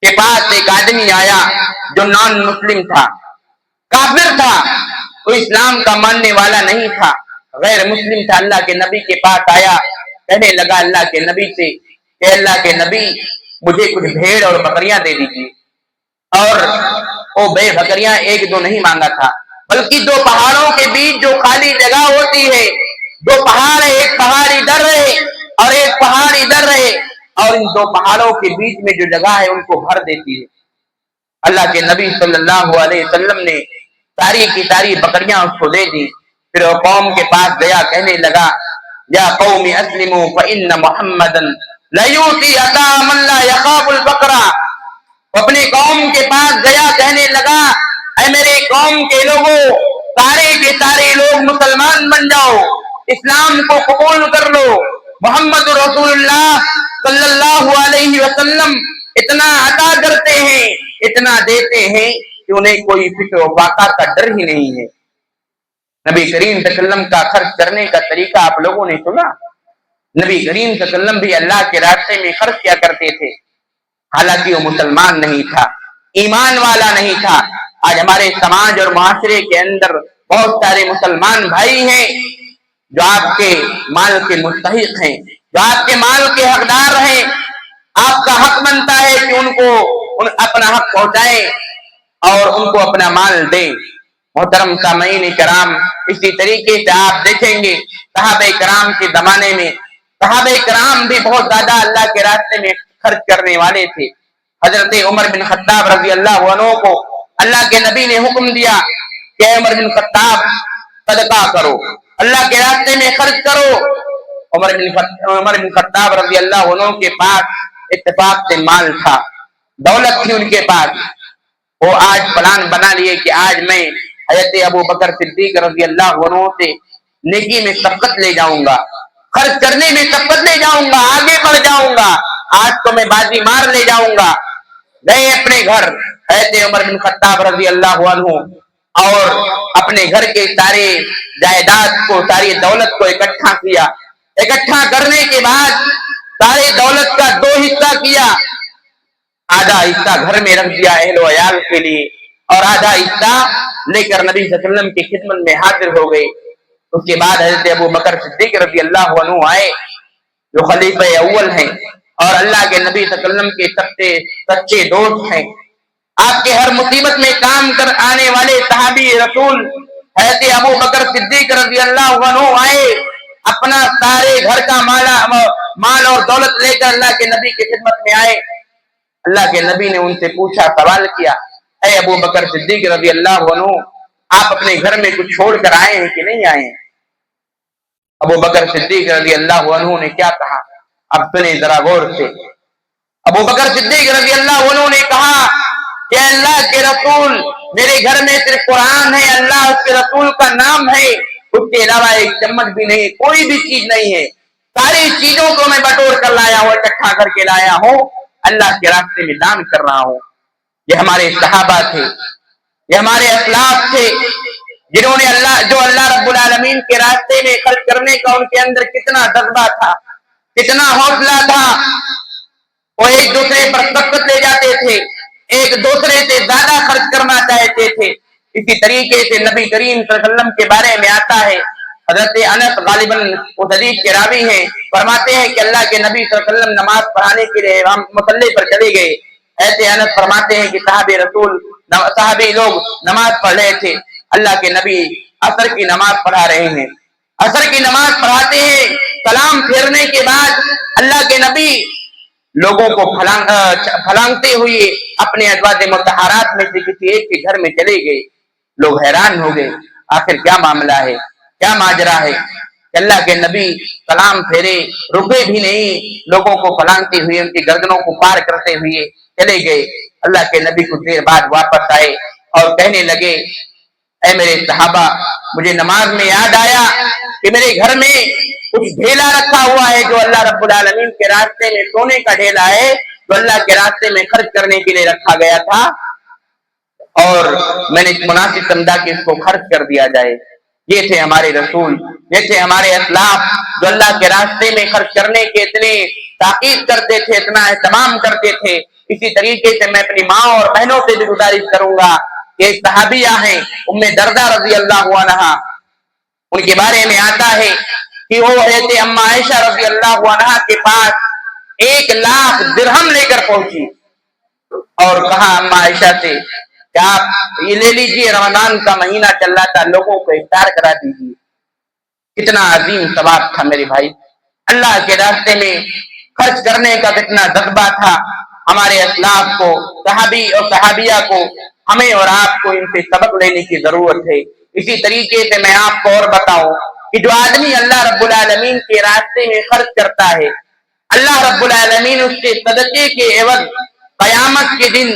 کے پاس ایک آدمی آیا جو نان مسلم تھا، کافر تھا، تو اسلام کا ماننے والا نہیں تھا، غیر مسلم تھا. اللہ کے نبی کے پاس آیا، کہنے لگا اللہ کے نبی سے کہ اللہ کے نبی مجھے کچھ بھیڑ اور بکریاں دے دیجیے. اور وہ بے بکریاں ایک دو نہیں مانگا تھا، بلکہ دو پہاڑوں کے بیچ جو خالی جگہ ہوتی ہے، دو پہاڑ ہے، ایک پہاڑ ادھر رہے اور ایک پہاڑ ادھر رہے، اور ان دو پہاڑوں کے بیچ میں جو جگہ ہے ان کو بھر دیتی ہے. اللہ کے نبی صلی اللہ علیہ وسلم نے ساری کی ساری بکریاں اس کو دے دی. پھر وہ قوم کے پاس گیا، کہنے لگا یا قوم اسلموا فإن محمدا لیؤتی عطا من لا یخاف البقرہ. اپنے قوم کے پاس گیا، کہنے لگا اے میرے قوم کے لوگوں، سارے کے سارے لوگ مسلمان بن جاؤ، اسلام کو قبول کر لو. محمد رسول اللہ صلی اللہ علیہ وسلم اتنا عطا کرتے ہیں، اتنا دیتے ہیں کہ انہیں کوئی فکر و فاقہ کا ڈر ہی نہیں ہے. نبی کریم صلی اللہ علیہ وسلم کا خرچ کرنے کا طریقہ آپ لوگوں نے سنا. نبی کریم صلی اللہ علیہ وسلم بھی اللہ کے راستے میں خرچ کیا کرتے تھے، حالانکہ وہ مسلمان نہیں تھا، ایمان والا نہیں تھا. آج ہمارے سماج اور معاشرے کے اندر بہت سارے مسلمان بھائی ہیں جو آپ کے مال کے مستحق ہیں، جو آپ کے مال کے حقدار ہیں. آپ کا حق بنتا ہے کہ ان کو اپنا حق پہنچائیں اور ان کو اپنا مال دیں. محترم سامعین کرام، اسی طریقے سے آپ دیکھیں گے صحابہ کرام کے زمانے میں صحابہ کرام بھی بہت زیادہ اللہ کے راستے میں خرچ کرنے والے تھے. حضرت عمر بن خطاب رضی اللہ عنہ کو اللہ کے نبی نے حکم دیا کہ اے عمر بن خطاب صدقہ کرو، اللہ کے راستے میں خرچ کرو۔ عمر بن خطاب رضی اللہ عنہ کے پاس اتفاق سے مال تھا، دولت تھی ان کے پاس۔ وہ آج پلان بنا لیے کہ آج میں حضرت ابو بکر صدیق رضی اللہ عنہ سے نیکی میں سبقت لے جاؤں گا، خرچ کرنے میں سبقت لے جاؤں گا، آگے بڑھ جاؤں گا، آج تو میں بازی مار لے جاؤں گا۔ گئے اپنے گھر حضرت عمر بن خطاب رضی اللہ عنہ اور اپنے گھر کے سارے جائیداد کو، ساری دولت کو اکٹھا کیا۔ اکٹھا کرنے کے بعد سارے دولت کا 2 حصہ کیا، آدھا حصہ گھر میں رکھ دیا اہل و عیال کے لیے، اور آدھا حصہ لے کر نبی صلی اللہ علیہ وسلم کی خدمت میں حاضر ہو گئے۔ اس کے بعد حضرت ابو بکر صدیق رضی اللہ عنہ آئے جو خلیفہ اول ہیں اور اللہ کے نبی صلی اللہ علیہ وسلم کے سب سے سچے دوست ہیں۔ آپ کے ہر مصیبت میں کام کر آنے والے صحابی رسول حضرت ابو بکر صدیق رضی اللہ عنہ آئے، اپنا سارے گھر کا مال اور دولت لے کر اللہ کے نبی کی خدمت میں آئے۔ اللہ کے نبی نے ان سے پوچھا، سوال کیا، اے ابو بکر صدیق رضی اللہ عنہ، آپ اپنے گھر میں کچھ چھوڑ کر آئے ہیں کہ نہیں آئے ہیں؟ ابو بکر صدیق رضی اللہ عنہ نے کیا کہا، اب سنیں ذرا غور سے۔ ابو بکر صدیق رضی اللہ عنہ نے کہا کہ اللہ کے رسول، میرے گھر میں صرف قرآن ہے، اللہ اس کے رسول کا نام ہے، اس کے علاوہ ایک چمچ بھی نہیں، کوئی بھی چیز نہیں ہے، ساری چیزوں کو میں بٹور کر لایا ہوں، اکٹھا کر کے لایا ہوں، اللہ کے راستے میں دان کر رہا ہوں۔ یہ ہمارے صحابہ تھے، یہ ہمارے اسلاف تھے، جنہوں نے جو اللہ رب العالمین کے راستے میں خرچ کرنے کا ان کے اندر کتنا جذبہ تھا، کتنا حوصلہ تھا۔ وہ ایک دوسرے پر سبقت لے جاتے تھے، ایک دوسرے سے زیادہ خرچ کرنا چاہتے تھے۔ اسی طریقے سے نبی کریم صلی اللہ علیہ وسلم کے بارے میں آتا ہے، حضرت انس غالباً اس حدیث کے راوی ہیں، فرماتے ہیں کہ اللہ کے نبی صلی اللہ علیہ وسلم نماز پڑھانے کے لیے ہم مصلی پر چلے گئے۔ ایسے انس فرماتے ہیں کہ صحابی لوگ نماز پڑھ رہے تھے، اللہ کے نبی عصر کی نماز پڑھا رہے ہیں۔ عصر کی نماز پڑھاتے ہیں، سلام پھیرنے کے بعد اللہ کے نبی لوگوں کو پھلانگتے ہوئے اپنے ازواج مطہرات میں سے کسی ایک کے گھر میں چلے گئے۔ لوگ حیران ہو گئے، آخر کیا معاملہ ہے، کیا ماجرا ہے؟ اللہ کے نبی سلام پھیرے، رکے بھی نہیں، لوگوں کو پھلانگتے ہوئے ان کی گردنوں کو پار کرتے ہوئے چلے گئے۔ اللہ کے نبی کچھ دیر بعد واپس آئے اور کہنے لگے، اے میرے صحابہ، مجھے نماز میں یاد آیا کہ میرے گھر میں کچھ ڈھیلا رکھا ہوا ہے جو اللہ رب العالمین کے راستے میں، سونے کا ڈھیلا ہے جو اللہ کے راستے میں خرچ کرنے کے لیے رکھا گیا تھا، اور میں نے مناسب سمجھا کہ اس کو خرچ کر دیا جائے۔ یہ تھے ہمارے رسول، یہ تھے ہمارے اسلاف جو اللہ کے راستے میں خرچ کرنے کے اتنے تاکید کرتے تھے، اتنا اہتمام کرتے تھے۔ اسی طریقے سے میں اپنی ماں اور بہنوں سے بھی گزارش کروں گا کہ ایک صحابیہ ہیں ام دردہ رضی اللہ عنہا، ان کے بارے میں آتا ہے کہ وہ حضرت اما عائشہ رضی اللہ عنہا کے پاس 1,00,000 درہم لے کر پہنچی اور کہا اما عائشہ سے کہ آپ یہ لے لیجیے، رمضان کا مہینہ چل رہا تھا، لوگوں کو افطار کرا دیجیے۔ کتنا عظیم ثواب تھا میرے بھائی، اللہ کے راستے میں خرچ کرنے کا کتنا جذبہ تھا ہمارے اسلاف کو، صحابی اور صحابیہ کو۔ ہمیں اور آپ کو ان سے سبق لینے کی ضرورت ہے۔ اسی طریقے سے میں آپ کو اور بتاؤں کہ جو آدمی اللہ رب العالمین کے راستے میں خرچ کرتا ہے، اللہ رب العالمین اس کے صدقے کے عوض قیامت کے دن،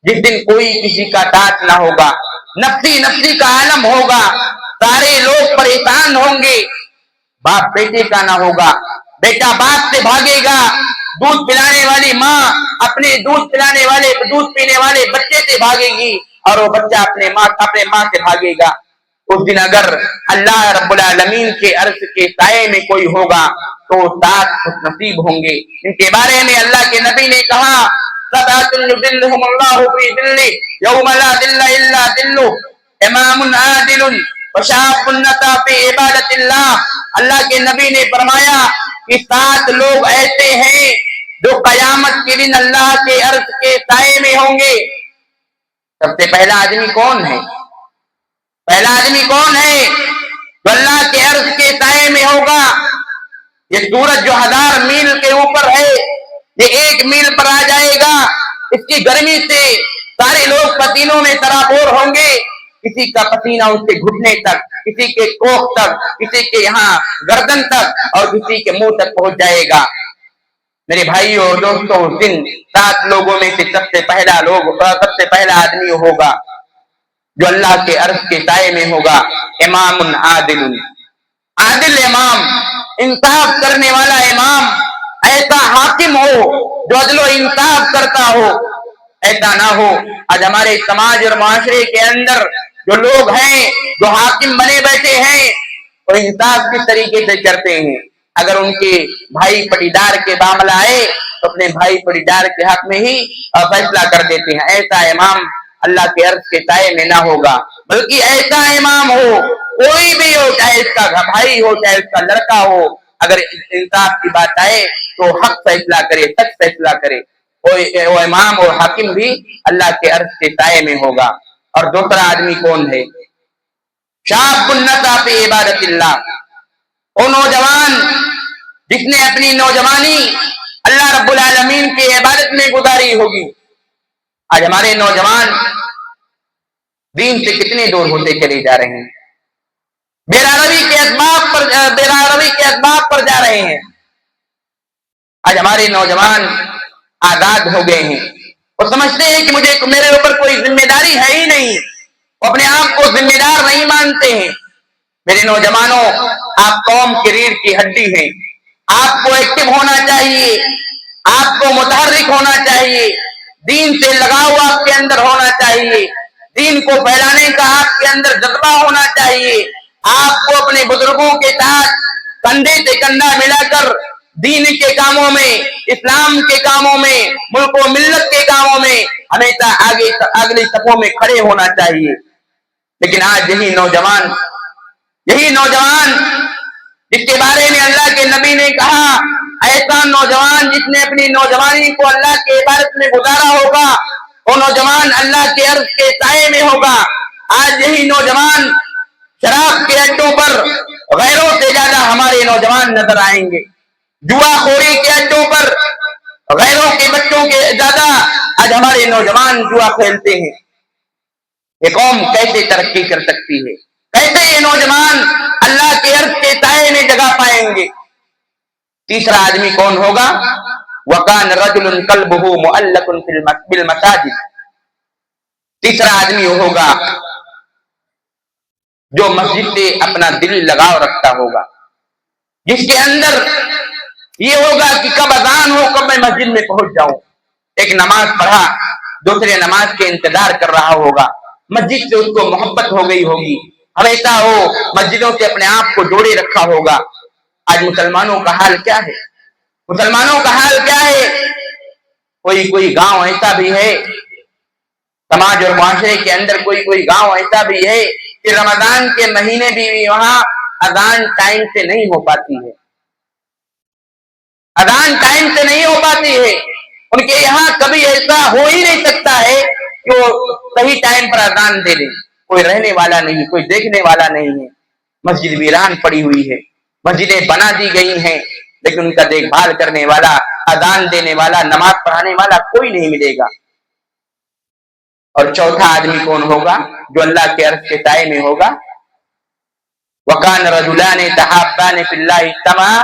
جس دن کوئی کسی کا دانت نہ ہوگا، نفسی نفسی کا عالم ہوگا، سارے لوگ پریشان ہوں گے، باپ بیٹے کا نہ ہوگا، بیٹا باپ سے بھاگے گا، دودھ پلانے والی ماں اپنے دودھ پینے والے بچے سے بھاگے گی، اور وہ بچہ اپنے ماں سے بھاگے گا۔ اس دن اگر اللہ رب العالمین کے عرش کے سائے میں کوئی ہوگا تو 7 خوش نصیب ہوں گے۔ ان کے بارے میں اللہ کے نبی نے کہا، سبعۃ یظلھم اللہ فی ظلہ یوم لا ظل الا ظلہ، امام عادل وشاب نشأ فی عبادۃ اللہ۔ اللہ کے نبی نے فرمایا کہ 7 لوگ ایسے ہیں جو قیامت کے دن اللہ کے عرش کے سائے میں ہوں گے۔ سب سے پہلا آدمی کون ہے؟ پہلا آدمی کون ہے جو اللہ کے عرش کے سائے میں ہوگا؟ یہ سورج جو 1000 میل کے اوپر ہے، یہ 1 میل پر آ جائے گا اس کی گرمی سے سارے لوگ پسینوں میں سرابور ہوں گے، کسی کا پسینہ اس کے گھٹنے تک، کسی کے کوکھ تک، کسی کے یہاں گردن تک اور کسی کے منہ تک پہنچ جائے گا۔ میرے بھائیوں اور دوستوں، اس دن 7 لوگوں میں سے سب سے پہلا آدمی ہوگا جو اللہ کے عرش کے سائے میں ہوگا، امام عادل، عادل امام، انصاف کرنے والا امام، ایسا حاکم ہو جو عدل و انصاف کرتا ہو۔ ایسا نہ ہو آج ہمارے سماج اور معاشرے کے اندر جو لوگ ہیں، جو حاکم بنے بیٹھے ہیں، وہ انصاف کس طریقے سے کرتے ہیں؟ اگر ان کے بھائی پٹیدار کے معاملہ آئے تو اپنے بھائی پٹیدار کے حق میں ہی فیصلہ کر دیتے ہیں۔ ایسا امام اللہ کے عرش کے سائے میں نہ ہوگا، بلکہ ایسا امام ہو، کوئی بھی ہو، چاہے اس کا بھائی ہو، چاہے اس کا لڑکا ہو، اگر انصاف کی بات آئے تو حق فیصلہ کرے، سچ فیصلہ کرے۔ وہ امام اور حاکم بھی اللہ کے عرش کے سائے میں ہوگا۔ اور دوسرا آدمی کون ہے؟ شاب النسا فی عبادت اللہ، وہ نوجوان جس نے اپنی نوجوانی اللہ رب العالمین کی عبادت میں گزاری ہوگی۔ آج ہمارے نوجوان دین سے کتنے دور ہوتے چلے جا رہے ہیں، بیراروی کے اسباب پر جا رہے ہیں۔ آج ہمارے نوجوان آزاد ہو گئے ہیں، وہ سمجھتے ہیں کہ میرے اوپر کوئی ذمہ داری ہے ہی نہیں، وہ اپنے آپ کو ذمہ دار نہیں مانتے ہیں۔ میرے نوجوانوں، آپ قوم کی ریڑھ کی ہڈی ہیں، آپ کو ایکٹیو ہونا چاہیے، آپ کو متحرک ہونا چاہیے، دین سے لگاؤ آپ کے اندر ہونا چاہیے، دین کو پھیلانے کا آپ کے اندر جذبہ ہونا چاہیے۔ آپ کو اپنے بزرگوں کے ساتھ کندھے سے کندھا ملا کر دین کے کاموں میں، اسلام کے کاموں میں، ملک و ملت کے کاموں میں ہمیشہ اگلی صفوں میں کھڑے ہونا چاہیے۔ لیکن آج یہی نوجوان جس کے بارے میں اللہ کے نبی نے کہا، ایسا نوجوان جس نے اپنی نوجوانی کو اللہ کے عبادت میں گزارا ہوگا، وہ نوجوان اللہ کے عرش کے سائے میں ہوگا۔ آج یہی نوجوان شراب کے اڈوں پر غیروں سے زیادہ ہمارے نوجوان نظر آئیں گے، جوا خوری کے اڈوں پر غیروں کے بچوں کے زیادہ آج ہمارے نوجوان جوا کھیلتے ہیں۔ یہ قوم کیسے ترقی کر سکتی ہے؟ کیسے یہ نوجوان اللہ کے عرش کے سائے میں جگہ پائیں گے؟ تیسرا آدمی کون ہوگا؟ وَكَانَ رَجُلٌ قَلْبُهُ مُعَلَّقٌ بِالْمَسَاجِدِ، تیسرا آدمی ہوگا جو مسجد سے اپنا دل لگاؤ رکھتا ہوگا، جس کے اندر یہ ہوگا کہ کب اذان ہو، کب میں مسجد میں پہنچ جاؤں۔ ایک نماز پڑھا، دوسرے نماز کے انتظار کر رہا ہوگا، مسجد سے اس کو محبت ہو گئی ہوگی، ہمیشہ وہ مسجدوں سے اپنے آپ کو جوڑے رکھا ہوگا۔ آج مسلمانوں کا حال کیا ہے؟ مسلمانوں کا حال کیا ہے؟ کوئی گاؤں ایسا بھی ہے، سماج اور معاشرے کے اندر کوئی گاؤں ایسا بھی ہے کہ رمضان کے مہینے بھی وہاں اذان ٹائم سے نہیں ہو پاتی ہے، اذان ٹائم سے نہیں ہو پاتی ہے۔ ان کے یہاں کبھی ایسا ہو ہی نہیں سکتا ہے کہ وہ صحیح ٹائم پر اذان دے دیں۔ کوئی رہنے والا نہیں، کوئی دیکھنے والا نہیں ہے، مسجد ویران پڑی ہوئی ہے، مسجدیں بنا دی گئی ہیں، لیکن ان کا دیکھ بھال کرنے والا، اذان دینے والا، نماز پڑھانے والا کوئی نہیں ملے گا۔ اور چوتھا آدمی کون ہوگا جو اللہ کے عرش کے سائے میں ہوگا؟ وَكَانَ رَجُلَانِ تَحَابَّانِ فِي اللَّهِ اجْتَمَعَا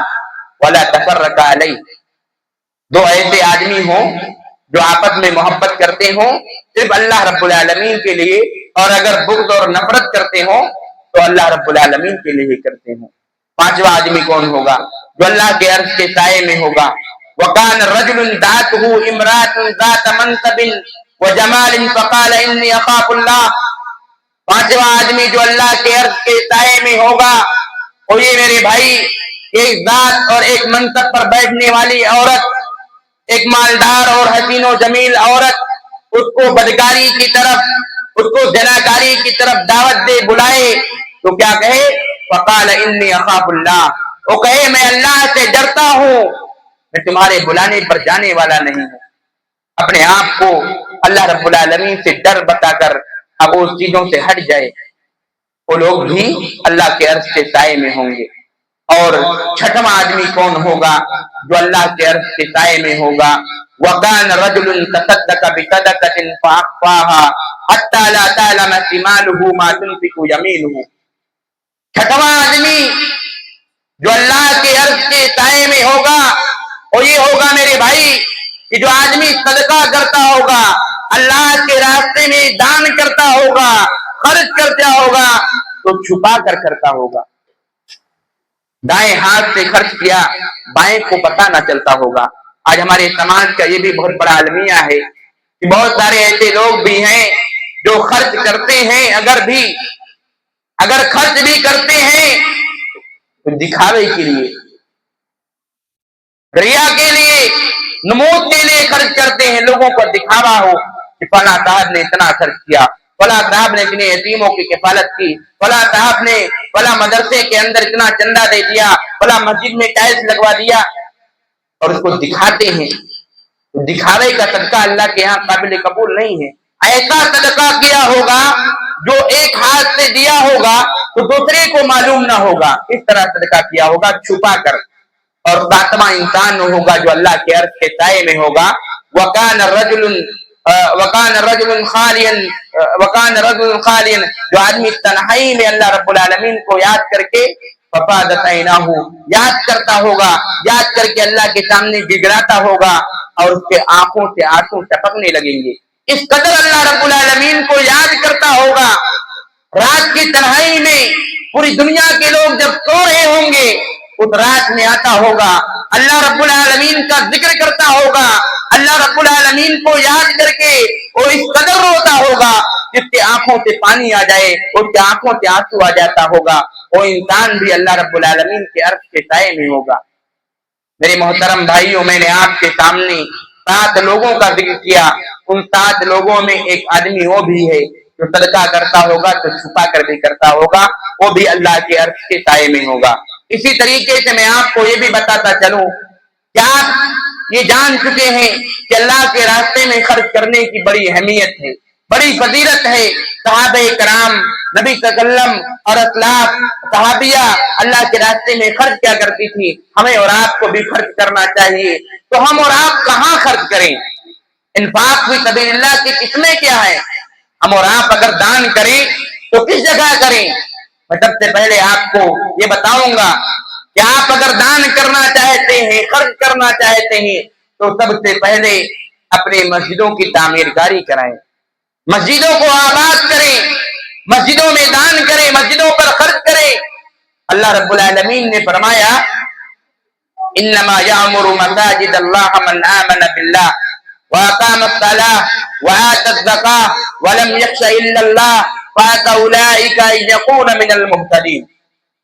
وَلَا تَفَرَّقَا عَلَيْهِ، دو ایسے آدمی ہوں جو آپس میں محبت کرتے ہوں صرف اللہ رب العالمین کے لیے، اور اگر بغض اور نفرت کرتے ہوں تو اللہ رب العالمین کے لیے کرتے ہوں۔ پانچواں آدمی کون ہوگا جو اللہ کے عرش کے سائے میں ہوگا؟ وَكَانَ رَجُلٌ دَعَتْهُ امْرَأَةٌ ذَاتَ مَنْصَبٍ وَجَمَالٍ فَقَالَ إِنِّي أَخَافُ اللَّهَ، پانچواں آدمی جو اللہ کے عرش کے سائے میں ہوگا، اور یہ میرے بھائی ایک ذات اور ایک منصب پر بیٹھنے والی عورت، ایک مالدار اور حسین و جمیل عورت، اس کو بدکاری کی طرف، اس کو زناکاری کی طرف دعوت دے بلائے تو کیا کہے؟ فقال انی اخاف اللہ، وہ کہے میں اللہ سے ڈرتا ہوں، میں تمہارے بلانے پر جانے والا نہیں ہوں۔ اپنے آپ کو اللہ رب العالمین سے ڈر بتا کر اب اس چیزوں سے ہٹ جائے، وہ لوگ بھی اللہ کے عرش کے سائے میں ہوں گے۔ اور چھٹواں آدمی کون ہوگا جو اللہ کے عرش کے سائے میں ہوگا؟ وَكَانَ رَجُلٌ تَصَدَّقَ بِصَدَقَةٍ فَأَخْفَاهَا حَتَّى لَا تَعْلَمَ شِمَالُهُ مَا تُنْفِقُ يَمِينُهُ۔ چھٹواں آدمی جو اللہ کے عرش کے سائے میں ہوگا وہ یہ ہوگا میرے بھائی کہ جو آدمی صدقہ کرتا ہوگا، اللہ کے راستے میں دان کرتا ہوگا، خرچ کرتا ہوگا تو چھپا کر کرتا ہوگا۔ دائیں ہاتھ سے خرچ کیا بائیں کو پتہ نہ چلتا ہوگا۔ آج ہمارے سماج کا یہ بھی بہت بڑا المیہ ہے کہ بہت سارے ایسے لوگ بھی ہیں جو خرچ کرتے ہیں، اگر خرچ بھی کرتے ہیں تو دکھاوے کے لیے، ریا کے لیے، نمود کے لیے خرچ کرتے ہیں، لوگوں کو دکھاوا ہو کہ فلاں صاحب نے اتنا خرچ کیا، فلاں صاحب نے اتنے یتیموں کی کفالت کی، فلاں صاحب نے فلاں مدرسے کے اندر اتنا چندہ دے دیا، فلاں مسجد میں ٹائلز لگوا دیا، اور اس کو دکھاتے ہیں۔ دکھاوے کا صدقہ اللہ کے ہاں قابل قبول نہیں ہے۔ ایسا صدقہ کیا ہوگا جو ایک ہاتھ سے دیا ہوگا تو دوسرے کو معلوم نہ ہوگا، اس طرح صدقہ کیا ہوگا چھپا کر۔ اور ساتواں انسان ہوگا جو اللہ کے عرش کے سائے میں ہوگا، وَكَانَ رَجُلٌ خَالِيًا، جو آدمی تنہائی میں اللہ رب العالمین کو یاد کر کے فَفَاضَتْ عَيْنَاهُ، یاد کرتا ہوگا، یاد کر کے اللہ کے سامنے گڑگڑاتا ہوگا اور اس کے آنکھوں سے آنسو ٹپکنے لگیں گے۔ اس قدر اللہ رب العالمین کو یاد کرتا ہوگا۔ رات کی تنہائی میں پوری دنیا کے لوگ جب سو رہے ہوں گے، اس رات میں آتا ہوگا، اللہ رب العالمین کا ذکر کرتا ہوگا، اللہ رب العالمین کو یاد کر کے وہ اس قدر روتا ہوگا جس کے آنکھوں سے پانی آ جائے، اس کے آنکھوں سے آنسو آ جاتا ہوگا۔ وہ انسان بھی اللہ رب العالمین کے عرش کے سائے میں ہوگا۔ میرے محترم بھائیوں، میں نے آپ کے سامنے 7 لوگوں کا ذکر کیا، ان 7 لوگوں میں ایک آدمی وہ بھی ہے جو صدقہ کرتا ہوگا تو چھپا کر بھی کرتا ہوگا، وہ بھی اللہ کے عرش کے سائے میں ہوگا۔ اسی طریقے سے میں آپ کو یہ بھی بتاتا چلوں، کیا آپ یہ جان چکے ہیں کہ اللہ کے راستے میں خرچ کرنے کی بڑی اہمیت ہے، بڑی فضیلت ہے۔ صحابہ کرام، نبی صلی اللہ علیہ وسلم اور اسلاف صحابیہ اللہ کے راستے میں خرچ کیا کرتی تھی، ہمیں اور آپ کو بھی خرچ کرنا چاہیے۔ تو ہم اور آپ کہاں خرچ کریں؟ انفاق فی سبیل اللہ کی قسمیں کیا ہے؟ ہم اور آپ اگر دان کریں تو کس جگہ کریں؟ میں سب سے پہلے آپ کو یہ بتاؤں گا کہ آپ اگر دان کرنا چاہتے ہیں، خرچ کرنا چاہتے ہیں تو سب سے پہلے اپنے مسجدوں کی تعمیر کاری کرائیں، مسجدوں کو آباد کریں، مسجدوں میں دان کریں، مسجدوں پر خرچ کریں۔ اللہ رب العالمین نے فرمایا انما یعمر مساجد اللہ من آمن باللہ وَأَقَامَ الصَّلَاةَ وَآتَى الزَّكَاةَ وَلَمْ يَخْشَ إِلَّا اللَّهَ فَعَسَى أُولَٰئِكَ أَن يَكُونَ مِنَ الْمُهْتَدِينَ۔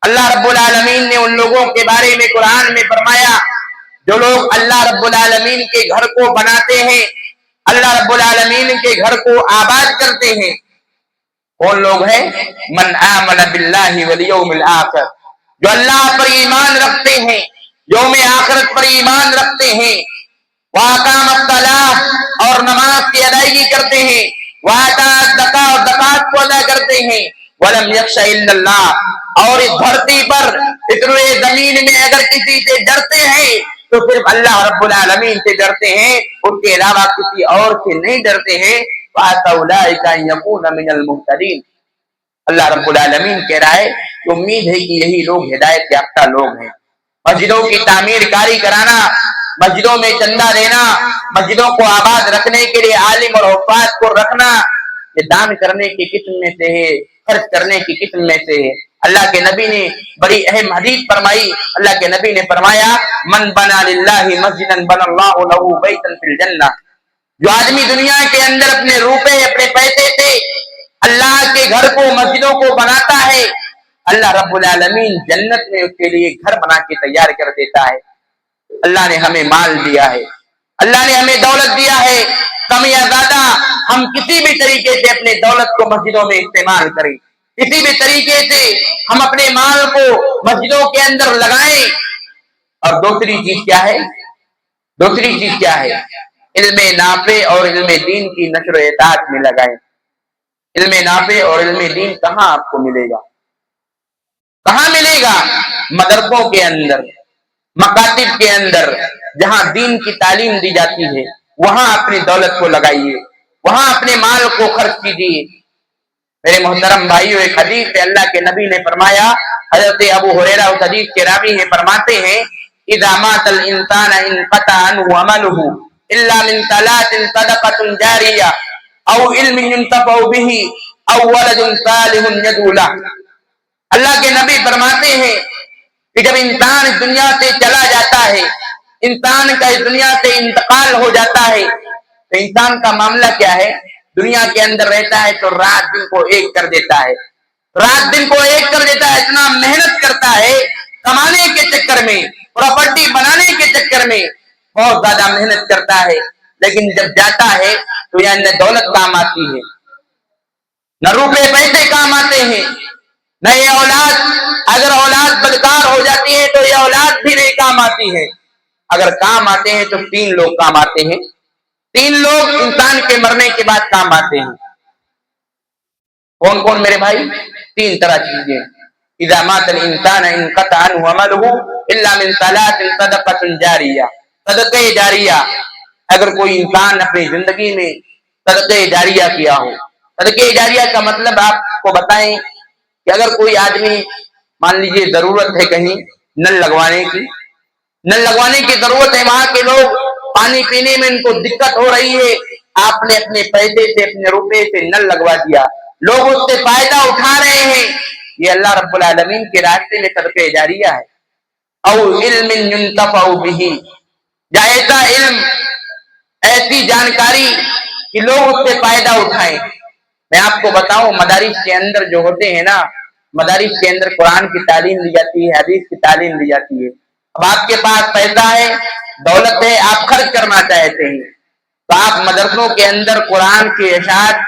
اللہ رب العالمین نے ان لوگوں کے بارے میں قرآن میں فرمایا جو لوگ اللہ رب العالمین کے گھر کو بناتے ہیں، اللہ رب العالمین کے گھر کو آباد کرتے ہیں، کون لوگ ہیں؟ من آمن باللہ والیوم الآخر، جو اللہ پر ایمان رکھتے ہیں، یوم آخرت پر ایمان رکھتے ہیں، وَأَقَامَ الصَّلَاةَ اور نماز کی ادائیگی کرتے ہیں، وَآتَى الزَّكَاةَ اور زکات کو ادا کرتے ہیں، وَلَمْ يَخْشَ إِلَّا اللَّهَ اور اس دھرتی پر اس روئے زمین میں اگر کسی سے ڈرتے ہیں تو صرف اللہ رب العالمین سے ڈرتے ہیں، اس کے علاوہ کسی اور سے نہیں ڈرتے ہیں۔ فَعَسَى أُولَٰئِكَ أَن يَكُونَ مِنَ الْمُهْتَدِينَ۔ اللہ رب العالمین کہہ رہا ہے کہ امید ہے کہ یہی لوگ ہدایت یافتہ لوگ ہیں۔ مسجدوں کی تعمیر کاری کرانا، مسجدوں میں چندہ دینا، مسجدوں کو آباد رکھنے کے لیے عالم اور حفاظ کو رکھنا، یہ دان کرنے کی قسم میں سے ہے، خرچ کرنے کی قسم میں سے ہے۔ اللہ کے نبی نے بڑی اہم حدیث فرمائی، اللہ کے نبی نے فرمایا من بنا للہ مسجدا بنا اللہ لہ بیتا فی الجنہ، جو آدمی دنیا کے اندر اپنے روپے اپنے پیسے سے اللہ کے گھر کو مسجدوں کو بناتا ہے، اللہ رب العالمین جنت میں اس کے لیے گھر بنا کے تیار کر دیتا ہے۔ اللہ نے ہمیں مال دیا ہے، اللہ نے ہمیں دولت دیا ہے، کم یا زیادہ ہم کسی بھی طریقے سے اپنے دولت کو مسجدوں میں استعمال کریں، کسی بھی طریقے سے ہم اپنے مال کو مسجدوں کے اندر لگائیں۔ اور دوسری چیز کیا ہے؟ دوسری چیز کیا ہے؟ علم نافع اور علم دین کی نشر و اشاعت میں لگائیں۔ علم نافع اور علم دین کہاں آپ کو ملے گا؟ کہاں ملے گا؟ مدرسوں کے اندر، مکاتب کے اندر، جہاں دین کی تعلیم دی جاتی ہے، وہاں اپنی دولت کو لگائیے، وہاں اپنے مال کو خرچ کیجیے۔ میرے محترم بھائیو، ایک حدیث ہے اللہ کے نبی نے فرمایا، حضرت ابو ہریرہ اس حدیث کے راوی ہیں، فرماتے ہیں اذا مات الانسان انقطع عنه عمله الا من ثلاث صدقة جاریہ او علم ينتفع به او ولد صالح يدعو له۔ اللہ کے نبی فرماتے ہیں کہ جب انسان اس دنیا سے چلا جاتا ہے، انسان کا اس دنیا سے انتقال ہو جاتا ہے، تو انسان کا معاملہ کیا ہے؟ دنیا کے اندر رہتا ہے تو رات دن کو ایک کر دیتا ہے، رات دن کو ایک کر دیتا ہے، اتنا محنت کرتا ہے کمانے کے چکر میں، پراپرٹی بنانے کے چکر میں بہت زیادہ محنت کرتا ہے، لیکن جب جاتا ہے تو یہاں نہ دولت کام آتی ہے، نہ روپے پیسے کام آتے ہیں، نہ یہ اولاد، اگر اولاد بدکار ہو جاتی ہے تو یہ اولاد بھی نہیں کام آتی ہے، اگر کام آتے ہیں تو 3 لوگ کام آتے ہیں، 3 لوگ انسان کے مرنے کے بعد کام آتے ہیں۔ کون کون میرے بھائی؟ 3 طرح چیزیں۔ اذا مات الانسان انقطع عنه عمله الا من ثلاث صدقة جاریہ، صدقہ جاریہ، اگر کوئی انسان اپنی زندگی میں صدقہ جاریہ کیا ہو۔ صدقہ جاریہ کا مطلب آپ کو بتائیں کہ اگر کوئی آدمی مان لیجئے ضرورت ہے کہیں نل لگوانے کی، نل لگوانے کی ضرورت ہے، وہاں کے لوگ پانی پینے میں ان کو دقت ہو رہی ہے، آپ نے اپنے پیسے سے، اپنے روپے سے نل لگوا دیا، لوگ اس سے فائدہ اٹھا رہے ہیں، یہ اللہ رب العالمین کے راستے میں صدقہ جاریہ ہے۔ او علم ينتفع به، یا ایسا علم، ایسی جانکاری کہ لوگ اس سے فائدہ اٹھائیں۔ میں آپ کو بتاؤں، مدارس کے اندر جو ہوتے ہیں نا، مدارس کے اندر قرآن کی تعلیم دی جاتی ہے، حدیث کی تعلیم دی جاتی ہے۔ اب آپ کے پاس پیسہ ہے، دولت ہے، آپ خرچ کرنا چاہتے ہیں تو آپ مدرسوں کے اندر قرآن کی اشاعت،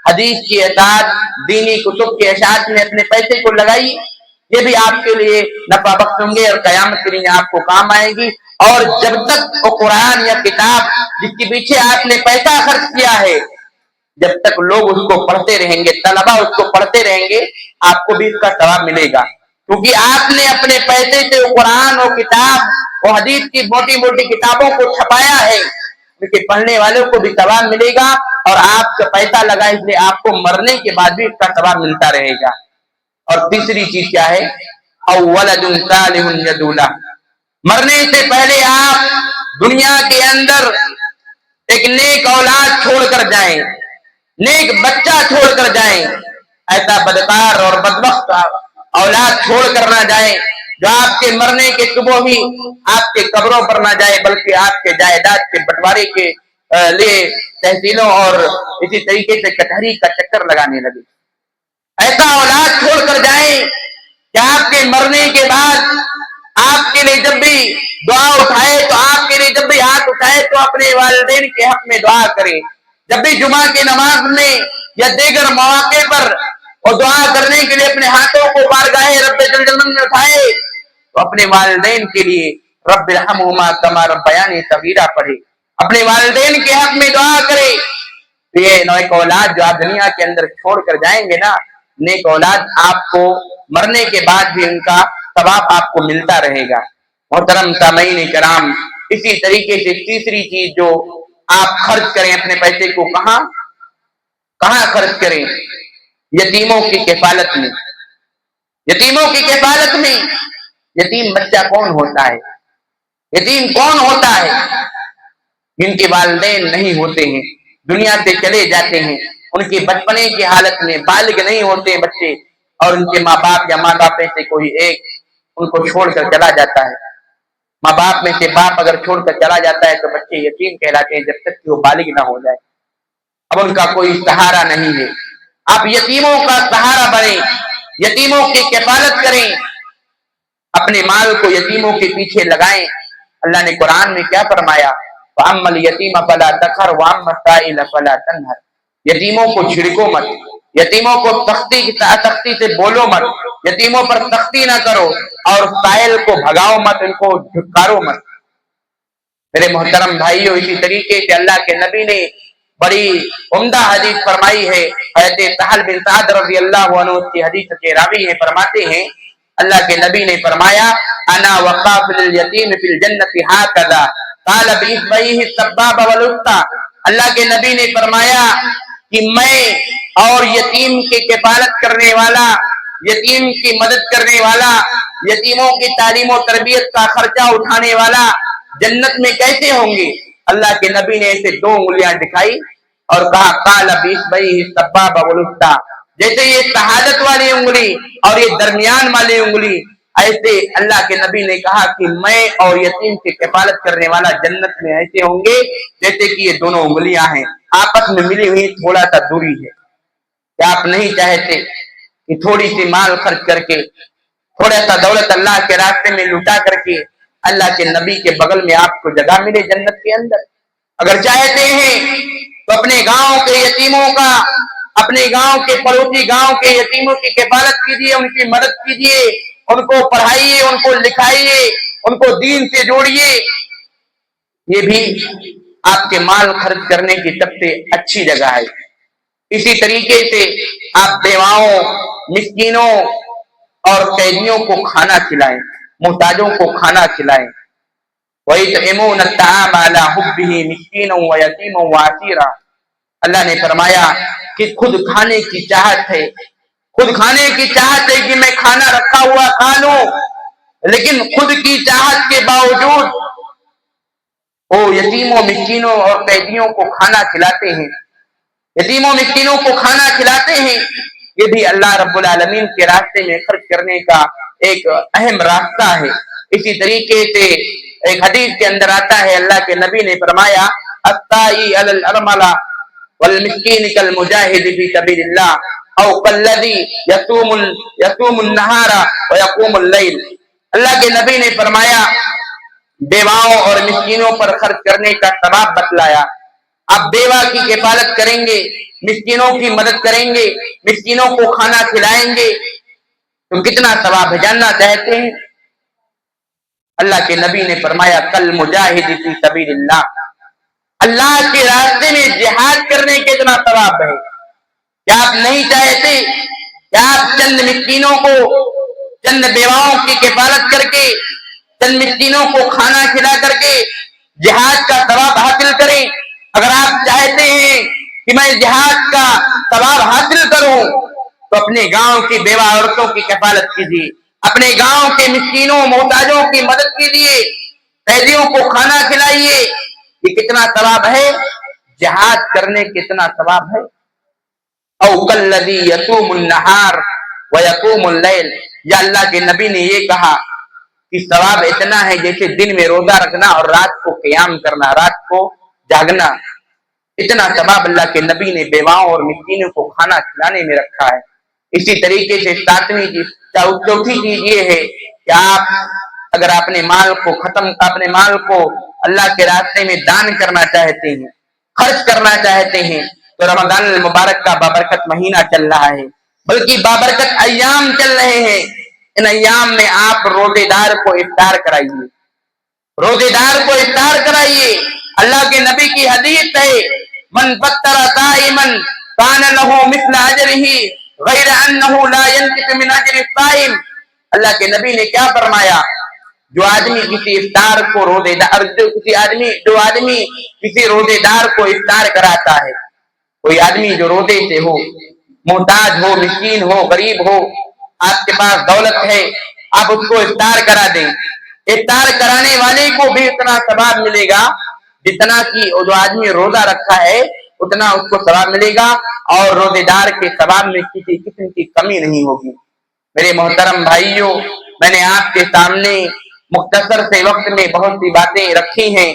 حدیث کی اشاعت، دینی کتب کے اشاعت میں اپنے پیسے کو لگائیے، یہ بھی آپ کے لیے نفع بخش ہوں گے اور قیامت کے لیے آپ کو کام آئے گی۔ اور جب تک وہ قرآن یا کتاب جس کے پیچھے آپ نے پیسہ خرچ کیا ہے، جب تک لوگ اس کو پڑھتے رہیں گے، طلبہ اس کو پڑھتے رہیں گے، آپ کو بھی اس کا ثواب ملے گا، کیونکہ آپ نے اپنے پیسے سے قرآن اور کتاب اور حدیث کی موٹی موٹی کتابوں کو چھپایا ہے، کیونکہ پڑھنے والوں کو بھی ثواب ملے گا اور آپ کا پیسہ لگا، اس لیے آپ کو مرنے کے بعد بھی اس کا ثواب ملتا رہے گا۔ اور تیسری چیز کیا ہے؟ او ولد صالح يدعو له، مرنے سے پہلے آپ دنیا کے اندر ایک نیک اولاد چھوڑ کر جائیں، نیک بچہ چھوڑ کر جائیں، ایسا بدکار اور بدبخت اولاد چھوڑ کر نہ جائیں جو آپ کے مرنے کے صبح ہی آپ کے قبروں پر نہ جائے، بلکہ آپ کے جائیداد کے بٹوارے کے لیے تحصیلوں اور اسی طریقے سے کچہری کا چکر لگانے لگے۔ ایسا اولاد چھوڑ کر جائیں کہ آپ کے مرنے کے بعد آپ کے لیے جب بھی دعا اٹھائے تو آپ کے لیے جب بھی ہاتھ اٹھائے تو اپنے والدین کے حق میں دعا کریں، جب بھی جمعہ کی نماز میں یا دیگر مواقع پر اور دعا کرنے کے لیے اپنے ہاتھوں کو بارگاہ رب جل جلالہ میں اٹھائے تو اپنے والدین کے لیے رب ارحمہما کما ربیانی صغیرا پڑھے، اپنے والدین کے حق میں دعا کرے۔ یہ نیک اولاد جو آپ دنیا کے اندر چھوڑ کر جائیں گے نا، نیک اولاد آپ کو مرنے کے بعد بھی ان کا ثواب آپ کو ملتا رہے گا۔ محترم سامعین کرام، اسی طریقے سے تیسری چیز جو آپ خرچ کریں اپنے پیسے کو، کہاں خرچ کریں؟ یتیموں کی کفالت میں۔ یتیموں کی کفالت میں، یتیم بچہ کون ہوتا ہے؟ یتیم کون ہوتا ہے؟ جن کے والدین نہیں ہوتے ہیں، دنیا سے چلے جاتے ہیں، ان کے بچپنے کی حالت میں بالغ نہیں ہوتے بچے، اور ان کے ماں باپ یا ماں باپ میں سے کوئی ایک ان کو چھوڑ کر چلا جاتا ہے۔ ماں باپ میں سے باپ اگر چھوڑ کر چلا جاتا ہے تو بچے یتیم کہلاتے ہیں جب تک کہ وہ بالغ نہ ہو جائے، اب ان کا کوئی سہارا نہیں ہے۔ آپ یتیموں کا سہارا بنیں، یتیموں کی کفالت کریں، اپنے مال کو یتیموں کے پیچھے لگائیں۔ اللہ نے قرآن میں کیا فرمایا؟ وَأَمَّا الْيَتِيمَ فَلَا تَقْهَرْ وَأَمَّا السَّائِلَ فَلَا تَنْهَرْ، یتیموں کو جھڑکو مت، یتیموں کو سختی سے بولو مت، یتیموں پر سختی نہ کرو، اور سائل کو بھگاؤ مت، ان کو دھتکارو مت۔ میرے محترم بھائیوں، اسی طریقے سے اللہ کے نبی نے بڑی عمدہ حدیث فرمائی ہے، حضرت سہل بن سعد رضی اللہ عنہ کی حدیث کے راوی ہیں، فرماتے ہیں اللہ کے نبی نے فرمایا انا وقافل الیتیم فی الجنت ھکذا، قال بإصبعه السبابة والوسطى، اللہ کے نبی نے فرمایا کہ میں اور یتیم کی کفالت کرنے والا، یتیم کی مدد کرنے والا، یتیموں کی تعلیم و تربیت کا خرچہ اٹھانے والا جنت میں کیسے ہوں گے؟ اللہ کے نبی نے ایسے دو انگلیاں دکھائی اور کہا قال بإصبعه السبابة والوسطى، جیسے یہ شہادت والی انگلی اور یہ درمیان والی انگلی، ایسے اللہ کے نبی نے کہا کہ میں اور یتیم کی کفالت کرنے والا جنت میں ایسے ہوں گے جیسے کہ یہ دونوں انگلیاں ہیں آپس میں ملی ہوئی تھوڑا سا دوری ہے۔ کیا آپ نہیں چاہتے کہ تھوڑی سی مال خرچ کر کے، تھوڑا سا دولت اللہ کے راستے میں لٹا کر کے اللہ کے نبی کے بغل میں آپ کو جگہ ملے جنت کے اندر؟ اگر چاہتے ہیں تو اپنے گاؤں کے یتیموں کا، اپنے گاؤں کے پڑوسی گاؤں کے یتیموں کی کفالت کیجیے، ان کی مدد کیجیے، ان کو پڑھائیے، ان کو لکھائیے، ان کو دین سے جوڑیے۔ یہ بھی آپ کے مال خرچ کرنے کی سب سے اچھی جگہ ہے۔ اسی طریقے سے آپ بیواؤں، مسکینوں اور قیدیوں کو کھانا کھلائیں، محتاجوں کو کھانا کھلائیں۔ وَيُطْعِمُونَ الطَّعَامَ عَلَىٰ حُبِّهِ مِسْكِينًا وَيَتِيمًا وَأَسِيرًا، اللہ نے فرمایا کہ خود کھانے کی چاہت ہے، خود کھانے کی چاہت ہے کہ میں کھانا رکھا ہوا کھا لوں، لیکن خود کی چاہت کے باوجود وہ یتیموں، مسکینوں اور قیدیوں کو کھانا کھلاتے ہیں، یتیموں مسکینوں کو کھانا کھلاتے ہیں۔ یہ بھی اللہ رب العالمین کے راستے میں خرچ کرنے کا ایک اہم راستہ ہے۔ اسی طریقے سے ایک حدیث کے اندر آتا ہے، اللہ کے نبی نے فرمایا الطائی علی الارملہ والمسکین کالمجاہد فی سبیل اللہ او کالذی یصوم النہار ویقوم اللیل، اللہ کے نبی نے فرمایا بیواؤں اور مسکینوں پر خرچ کرنے کا ثواب بتلایا۔ آپ بیوہ کی کفالت کریں گے، مسکینوں کی مدد کریں گے، مسکینوں کو کھانا کھلائیں گے تو کتنا ثواب ہے جاننا چاہتے ہیں؟ اللہ کے نبی نے فرمایا کل مجاہد فی سبیل اللہ، اللہ کے راستے میں جہاد کرنے کے اتنا ثواب ہے۔ کیا آپ نہیں چاہتے کہ آپ چند مسکینوں کو، چند بیواؤں کی کفالت کر کے، چند مسکینوں کو کھانا کھلا کر کے جہاد کا ثواب حاصل کریں؟ اگر آپ چاہتے ہیں کہ میں جہاد کا ثواب حاصل کروں تو اپنے گاؤں کی بیوہ عورتوں کی کفالت کیجیے، اپنے گاؤں کے مسکینوں محتاجوں کی مدد کیجیے، قیدیوں کو کھانا کھلائیے۔ یہ کتنا ثواب ہے؟ جہاد کرنے کتنا ثواب ہے۔ او کالذی یصوم النہار ویقوم اللیل، یا اللہ کے نبی نے یہ کہا کہ ثواب اتنا ہے جیسے دن میں روزہ رکھنا اور رات کو قیام کرنا، رات کو جاگنا، اتنا ثواب اللہ کے نبی نے بیواؤں اور مسکینوں کو کھانا کھلانے میں رکھا ہے۔ اسی طریقے سے چوتھی چیز یہ ہے کہ آپ اگر اپنے مال کو اللہ کے راستے میں دان کرنا چاہتے ہیں، خرچ کرنا چاہتے ہیں تو رمضان المبارک کا بابرکت مہینہ چل رہا ہے، بلکہ بابرکت ایام چل رہے ہیں۔ ان ایام میں آپ روزے دار کو افطار کرائیے، روزے دار کو افطار کرائیے۔ اللہ کے نبی کی حدیث ہے من فطر صائما کان لہ مثل اجرہ غیر انہ لا ینقص من اجر الصائم، اللہ کے نبی نے کیا فرمایا؟ جو آدمی کسی افطار کو روزے دار، جو آدمی کسی روزے دار کو افطار کراتا ہے، کوئی آدمی جو روزے سے ہو، محتاج ہو، مسکین ہو، غریب ہو، آپ کے پاس دولت ہے، آپ اس کو افطار کرا دیں، افطار کرانے والے کو بھی اتنا ثواب ملے گا جتنا کہ جو آدمی روزہ رکھا ہے اتنا اس کو ثواب ملے گا، اور روزے دار کے ثواب میں کسی قسم کی کمی نہیں ہوگی۔ میرے محترم بھائیوں، میں نے آپ کے سامنے مختصر سے وقت میں بہت سی باتیں رکھی ہیں،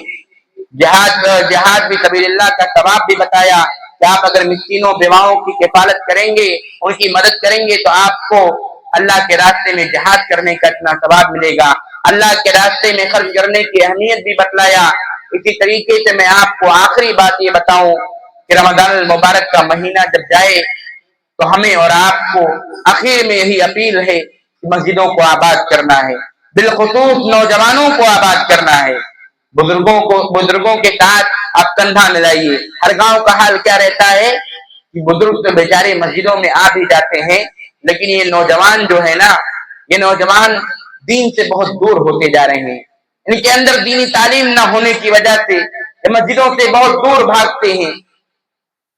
جہاد فی سبیل اللہ کا ثواب بھی بتایا کہ آپ اگر مسکینوں بیواؤں کی کفالت کریں گے، ان کی مدد کریں گے تو آپ کو اللہ کے راستے میں جہاد کرنے کا اتنا ثواب ملے گا، اللہ کے راستے میں خرچ کرنے کی اہمیت بھی بتلایا۔ اسی طریقے سے میں آپ کو آخری بات یہ بتاؤں کہ رمضان المبارک کا مہینہ جب جائے تو ہمیں اور آپ کو آخر میں یہی اپیل ہے کہ مسجدوں کو آباد کرنا ہے، بالخصوص نوجوانوں کو آباد کرنا ہے، بزرگوں کے ساتھ آپ کندھا ملائیے۔ ہر گاؤں کا حال کیا رہتا ہے کہ بزرگ تو بیچارے مسجدوں میں آ بھی جاتے ہیں، لیکن یہ نوجوان جو ہے نا، یہ نوجوان دین سے بہت دور ہوتے جا رہے ہیں، ان کے اندر دینی تعلیم نہ ہونے کی وجہ سے یہ مسجدوں سے بہت دور بھاگتے ہیں۔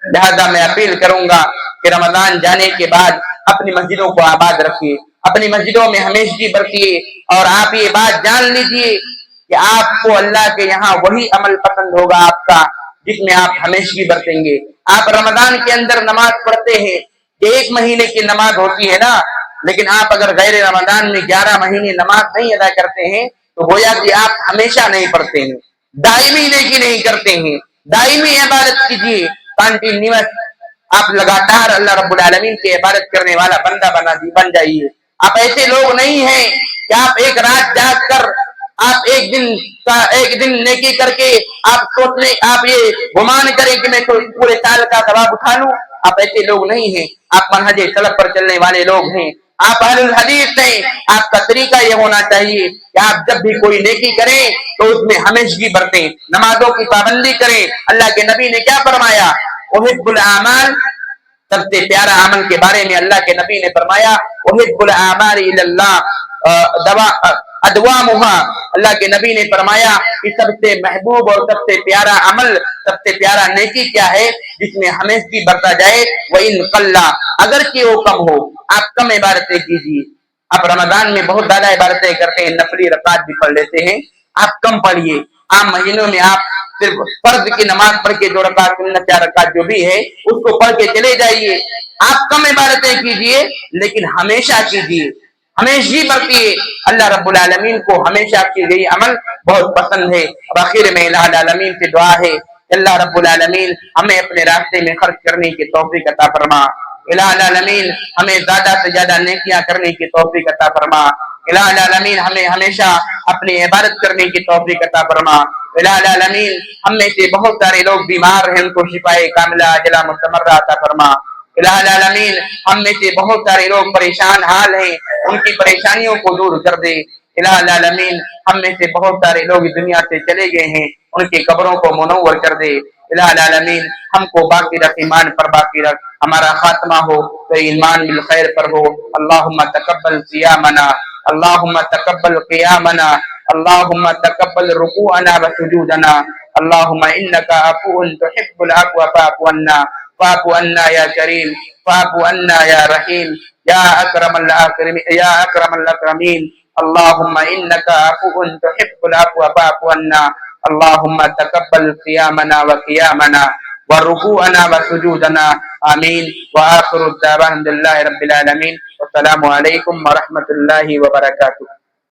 لہذا میں اپیل کروں گا کہ رمضان جانے کے بعد اپنی مسجدوں کو آباد رکھیے، اپنی مسجدوں میں ہمیشگی برتیے، اور آپ یہ بات جان لیجئے کہ آپ کو اللہ کے یہاں وہی عمل پسند ہوگا آپ کا جس میں آپ ہمیشگی برتیں گے۔ آپ رمضان کے اندر نماز پڑھتے ہیں، یہ 1 مہینے کی نماز ہوتی ہے نا، لیکن آپ اگر غیر رمضان میں 11 مہینے نماز نہیں ادا کرتے ہیں تو گویا کہ آپ ہمیشہ نہیں پڑھتے ہیں، دائمی نیکی نہیں کرتے ہیں۔ دائمی عبادت کیجیے، کنٹینیوس، آپ لگاتار اللہ رب العالمین کی عبادت کرنے والا بندہ بن جائیے۔ آپ ایسے لوگ نہیں ہیں کہ آپ ایک رات جاگ کر آپ ایک دن نیکی کر کے آپ سوچنے، آپ یہ گمان کریں کہ میں پورے سال کا ثواب اٹھا لوں۔ آپ ایسے لوگ نہیں ہیں، آپ منہج سلف پر چلنے والے لوگ ہیں، آپ اہل الحدیث ہیں۔ آپ کا طریقہ یہ ہونا چاہیے کہ آپ جب بھی کوئی نیکی کریں تو اس میں ہمیشگی برتیں، نمازوں کی پابندی کریں۔ اللہ کے نبی نے کیا فرمایا؟ احب الاعمال، سب سے پیارا عمل کے بارے میں اللہ کے نبی نے فرمایا احب الاعمال الی اللہ ادوامها۔ اللہ کے نبی نے فرمایا کہ سب سے محبوب اور سب سے پیارا عمل، سب سے پیارا نیکی کیا ہے؟ جس میں ہمیشگی برتا جائے۔ وَإِن قَلَّ، اگرچہ وہ کم ہو، آپ کم عبادتیں کیجیے۔ آپ رمضان میں بہت زیادہ عبادتیں کرتے ہیں، نفلی رکعات بھی پڑھ لیتے ہیں، آپ کم پڑھیے۔ عام مہینوں میں آپ صرف فرض کی نماز پڑھ کے 2 رکعت، 4 رکعت جو بھی ہے اس کو پڑھ کے چلے جائیے۔ آپ کم عبادتیں کیجیے لیکن ہمیشہ کیجیے، ہمیشہ برتیے۔ اللہ رب العالمین کو ہمیشہ کی گئی عمل بہت پسند ہے۔ اور آخر میں الہ العالمین سے دعا ہے، اللہ رب العالمین ہمیں اپنے راستے میں خرچ کرنے کی توفیق عطا فرما۔ الہ العالمین ہمیں زیادہ سے زیادہ نیکیاں کرنے کی توفیق عطا فرما۔ الہ العالمین ہمیں ہمیشہ اپنی عبادت کرنے کی توفیق عطا فرما۔ الہ العالمین ہم میں سے بہت سارے لوگ بیمار ہیں، ان کو شفائے کاملہ عاجلہ مستمرہ عطا فرما۔ الہ العالمین ہم میں سے بہت سارے لوگ پریشان حال ہیں، ان کی پریشانیوں کو دور کر دے۔ الہ العالمین ہم میں سے بہت سارے لوگ دنیا سے چلے گئے ہیں، ان کی قبروں کو منور کر دے۔ الہ العالمین ہم کو باقی رکھ، ایمان پر باقی رکھ، ہمارا خاتمہ ہو تو ایمان بالخیر پر ہو۔ اللہم تقبل صیامنا، اللہم تقبل قیامنا، اللہم تقبل رکوعنا وسجودنا، اللہم انکا عفو تحب العفو فاعف عنا، فاعف عنا یا کریم، فاعف عنا یا رحیم، یا اکرم الاکرمین، اللہم انکا عفو تحب العفو فاعف عنا، اللہم تقبل قیامنا وقیامنا ورکوعنا وسجودنا، آمین۔ وآخر الدعوان الحمدللہ رب العالمین، والسلام علیکم ورحمۃ اللہ وبرکاتہ۔